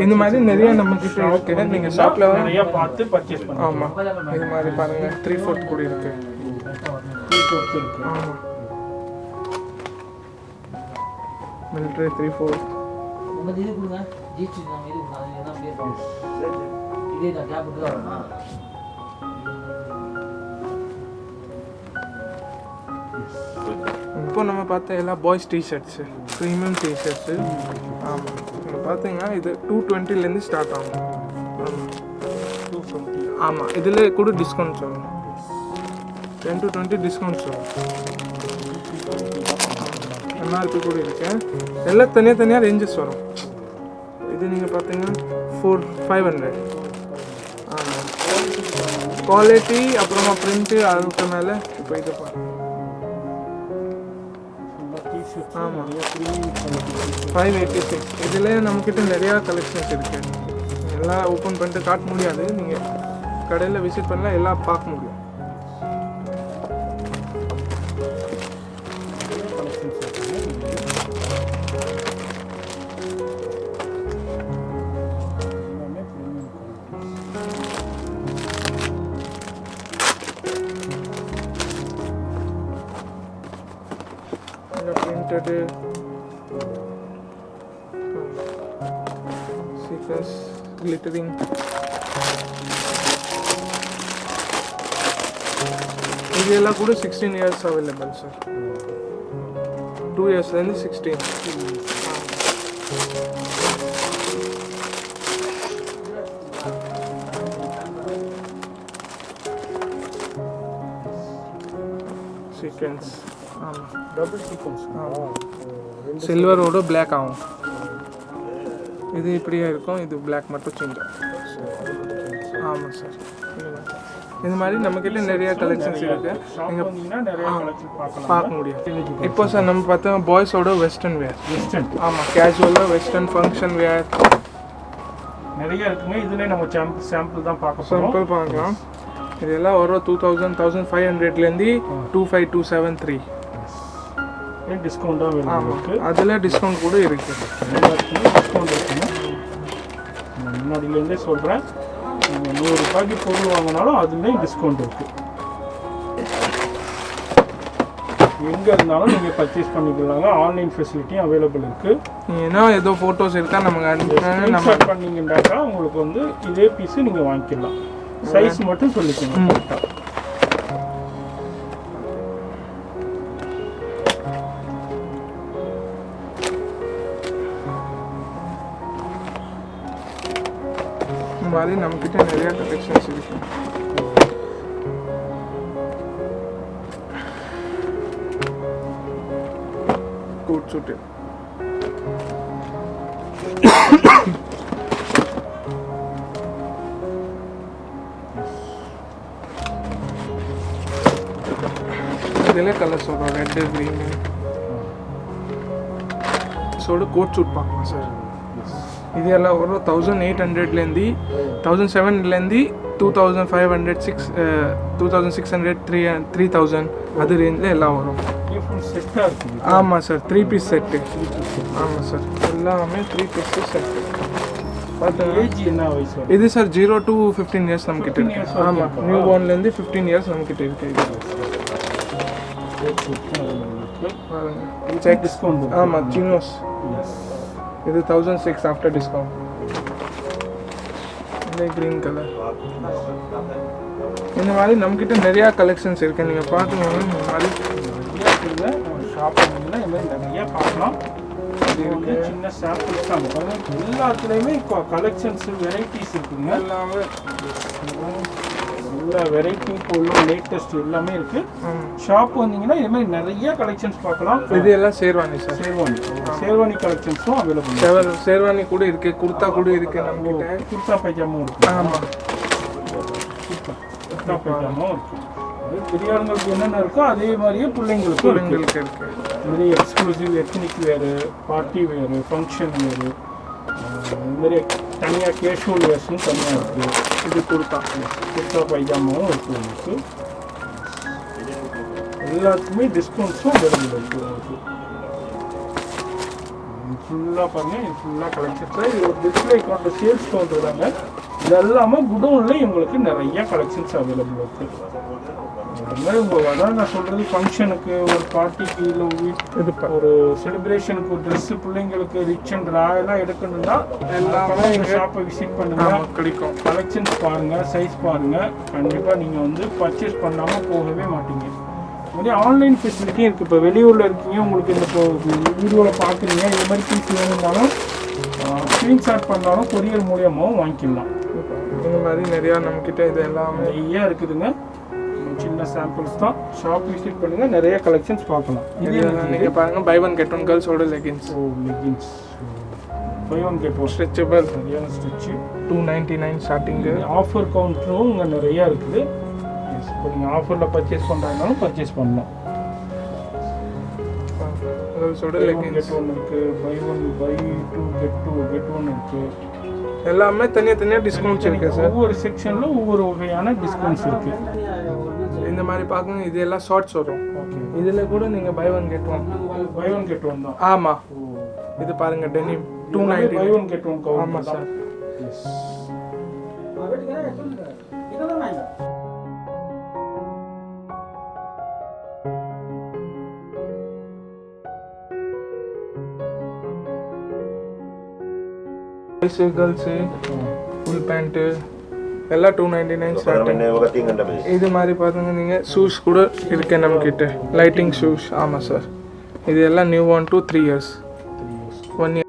இந்த மாதிரி நிறைய நம்ம கிட்ட இருக்கு. நீங்க ஷாப்ல நிறைய பார்த்து பர்ச்சேஸ் பண்ணலாம். ஆமா இது மாதிரி பாருங்க 3/4 கூட இருக்கு. 3/4 இருக்கு. ஆமா மிலிட்டரி 3/4. உங்க இது கொடுங்க ஜிசி நாம இது அது என்ன பேர் பாருங்க. இதே தான் கேப் விட்டு வரமா. இப்போ நம்ம பார்த்த எல்லா பாய்ஸ் டிஷர்ட்ஸு, ப்ரீமியம் டிஷர்ட்ஸு. ஆமாம் நீங்கள் பார்த்தீங்கன்னா இது 220லேருந்து ஸ்டார்ட் ஆகும். ஆமாம் 220. ஆமாம் இதில் கூட டிஸ்கவுண்ட்ஸ் வரும். 10 to 20 டிஸ்கவுண்ட்ஸ் வரும். எம்ஆர்பி கூட இருக்கு. எல்லாம் தனியாக ரேஞ்சஸ் வரும். இது நீங்கள் பார்த்தீங்கன்னா 500. ஆமாம் குவாலிட்டி அப்புறமா பிரிண்ட்டு அதுக்கு மேலே இப்போ இது பாருங்க. ஆமாம் 586. இதில் நம்மக்கிட்ட நிறையா கலெக்ஷன்ஸ் இருக்குது. எல்லாம் ஓப்பன் பண்ணிட்டு காட்ட முடியாது. நீங்கள் கடையில் விசிட் பண்ணலாம் எல்லாம் பார்க்க முடியும். Printed sequence glittering. இதெல்லாம் கூட 16 இயர்ஸ் அவைலபிள் சார். 2 இயர்ஸ்லேருந்து 16. சீக்வென்ஸ். ஆமாம் டபுள் சீக்வென்ஸ். சில்வரோட பிளாக் ஆகும். இது இப்படியே இருக்கும். இது பிளாக் மட்டும் சேஞ்ச் ஆகும். ஆமாம் சார். இது மாதிரி நம்மக்கிட்ட நிறைய கலெக்ஷன்ஸ் இருக்குது. நீங்கள் நிறைய கலெக்ஷன் பார்க்கலாம். பார்க்க முடியும். இப்போ சார் நம்ம பார்த்தா பாய்ஸோட வெஸ்டர்ன் வேர். வெஸ்டர்ன். ஆமாம் கேஷுவலாக வெஸ்டர்ன் ஃபங்க்ஷன் வேர் நிறைய இருக்குங்க. இதுலேயே நம்ம சாம்பிள் தான் பார்க்க போகிறோம். சாம்பிள் பார்க்கலாம். இதெல்லாம் வரும் 2000, 1500லேருந்து 25, 273. டிஸ்கவுண்ட்டாக வேணும். ஆமாம் அதில் டிஸ்கவுண்ட் கூட இருக்குது. டிஸ்கவுண்ட் இருக்குங்க. நான் முன்னாடியிலேருந்தே சொல்கிறேன். நீங்கள் 100 ரூபாய்க்கு பொருள் வாங்கினாலும் அதுலேயும் டிஸ்கவுண்ட் இருக்குது. எங்கே இருந்தாலும் நீங்கள் பர்ச்சேஸ் பண்ணிக்கலாங்க. ஆன்லைன் ஃபெசிலிட்டியும் அவைலபிள் இருக்குது. நீங்கள் ஏதோ ஃபோட்டோஸ் இருக்கா நமக்கு நம்ம பண்ணிங்கன்னாக்கா உங்களுக்கு வந்து இதே பீஸு நீங்கள் வாங்கிக்கலாம். சைஸ் மட்டும் சொல்லிக்கணும். இந்த மாதிரி நம்மக்கிட்ட நிறையா கலெக்ஷன்ஸ் இருக்கு. கோட் சூட்டு. இதில் கலர்ஸ் வரும், ரெட்டு க்ரீனு. ஸோட கோட் சூட் பார்க்கலாம் சார். இது எல்லாம் வரும் 1800லேருந்து 1700லேருந்து 2500 2600 3000 அது ரேஞ்சில் எல்லாம் வரும். செட்டாக இருக்குது. ஆமாம் சார், 3 பீஸ் செட்டு. ஆமாம் சார், எல்லாமே 3 பீஸ் செட்டு. ஏஜ் என்ன வயசு? இது சார் 0 to 15 இயர்ஸ் நம்மக்கிட்ட இருக்கு. ஆமாம், நியூ பார்ன்லேருந்து 15 இயர்ஸ் நம்மக்கிட்ட இருக்கு. Check discount. ஆமாம், சினோஸ். இது 1006 ஆஃப்டர் டிஸ்கவுண்ட். இல்லை க்ரீன் கலர். இந்த மாதிரி நம்மக்கிட்ட நிறையா கலெக்ஷன்ஸ் இருக்குது, நீங்கள் பார்த்துக்கோங்க. இந்த மாதிரி ஷாப் வந்தீங்கன்னா இந்த மாதிரி நிறைய பார்க்கலாம். இது வந்து சின்ன சாம்பிள்ஸ் தான் பாருங்க. எல்லாத்துலேயுமே இப்போ கலெக்ஷன்ஸ் வெரைட்டிஸ் இருக்குங்க. எல்லாமே எல்லா வெரைட்டி பொருளும் லேட்டஸ்ட் எல்லாமே இருக்கு. ஷாப் வந்தீங்கன்னா இது மாதிரி நிறைய கலெக்ஷன்ஸ் பார்க்கலாம். இது எல்லாம் ஷேர்வானி சார். ஷேர்வானி கலெக்ஷன்ஸும் அவைலபிள். ஷேர்வானி கூட இருக்கு, குர்தா கூட இருக்கு நம்மகிட்ட. குர்தா பைஜாமும் இருக்கு. ஆமாம், குர்தா பைஜாமும் இருக்கு. பெரியாளுங்களுக்கு என்னென்ன இருக்கோ அதே மாதிரியே பிள்ளைங்களுக்கு இருக்கு. நிறைய எக்ஸ்க்ளூசிவ் எத்னிக் வேறு, பார்ட்டி வேறு, ஃபங்க்ஷன் வேறு, இது மாதிரி தனியாக கேஷுவல் வேர்ஸும் தனியாக இருக்குது. இது குர்தா பைஜாமாவும் இருக்குது உங்களுக்கு. எல்லாத்துக்குமே டிஸ்கவுண்ட்ஸும் அவைலபிள் இருக்குது உங்களுக்கு. ஃபுல்லாக பாருங்கள், இது ஃபுல்லாக கலெக்ஷன்ஸ். இது ஒரு டிஸ்பிளே கவுண்டர், சேல்ஸ் கவுண்டர் தாங்க. இது எல்லாமே குடோன்லேயும் உங்களுக்கு நிறைய கலெக்ஷன்ஸ் அவைலபிள் இருக்குது. அது மாதிரி அதான் நான் சொல்கிறது, ஃபங்க்ஷனுக்கு, ஒரு பார்ட்டிக்கு, இல்லை இது ஒரு செலிப்ரேஷனுக்கு ஒரு ட்ரெஸ்ஸு, பிள்ளைங்களுக்கு ரிச் அண்ட் ராயெல்லாம் எடுக்கணும்னா எல்லாமே எங்கள் ஷாப்பை விசிட் பண்ணுங்கள். கிடைக்கும். கலெக்ஷன்ஸ் பாருங்கள், சைஸ் பாருங்கள். கண்டிப்பாக நீங்கள் வந்து பர்ச்சேஸ் பண்ணாமல் போகவே மாட்டீங்க. இது மாதிரி ஆன்லைன் ஃபெசிலிட்டியும் இருக்குது. இப்போ வெளியூரில் இருக்கீங்க, உங்களுக்கு இந்த இப்போ வீடியோவில் பார்க்குறீங்க, இது மாதிரி பீஸ் வேணும்னாலும் ஸ்க்ரீன்ஷாட் பண்ணாலும் கொரியர் மூலியமாகவும் வாங்கிக்கலாம். இந்த மாதிரி நிறையா நம்மக்கிட்ட இது எல்லாமே நிறைய இருக்குதுங்க. சின்ன சாம்பிள்ஸ் தான். ஷாப் விசிட் பண்ணுங்கள், நிறைய கலெக்ஷன்ஸ் பார்க்கலாம். நீங்கள் பாருங்கள், பை ஒன் கெட் ஒன் கேர்ள்ஸோட leggings. Leggings buy one get one stretchable, சரியான ஸ்ட்ரெச்சு. 299 ஸ்டார்டிங்கு. ஆஃபர் கவுண்டரும் இங்கே நிறையா இருக்குது. இப்போ நீங்கள் ஆஃபரில் பர்ச்சேஸ் பண்ணுறாங்கனாலும் பர்ச்சேஸ் பண்ணலாம். கேர்ள்ஸோட லெகின்ஸ் கெட் ஒன் இருக்குது, பை 2 கெட் 1 இருக்குது. எல்லாமே தனியாக டிஸ்கவுண்ட்ஸ் இருக்குது சார். ஒவ்வொரு செக்ஷனில் ஒவ்வொரு வகையான டிஸ்கவுண்ட்ஸ் இருக்குது. இந்த மாதிரி பார்க்குங்க, இது எல்லாம் ஷார்ட்ஸ் வரும். ஓகே, இதில் கூட நீங்கள் buy one get one. Buy one get one தான். ஆமாம், இது பாருங்கள், denim 290. Buy one get one count. ஆமாம் sir. Boys, girls, full pant எல்லாம் 299 ஸ்டார்டிங். இது மாதிரி பார்த்துங்க, நீங்கள் ஷூஸ் கூட இருக்கு நம்மக்கிட்ட, லைட்டிங் ஷூஸ். ஆமாம் சார், இது எல்லாம் நியூ 1 to 3 years 1 year.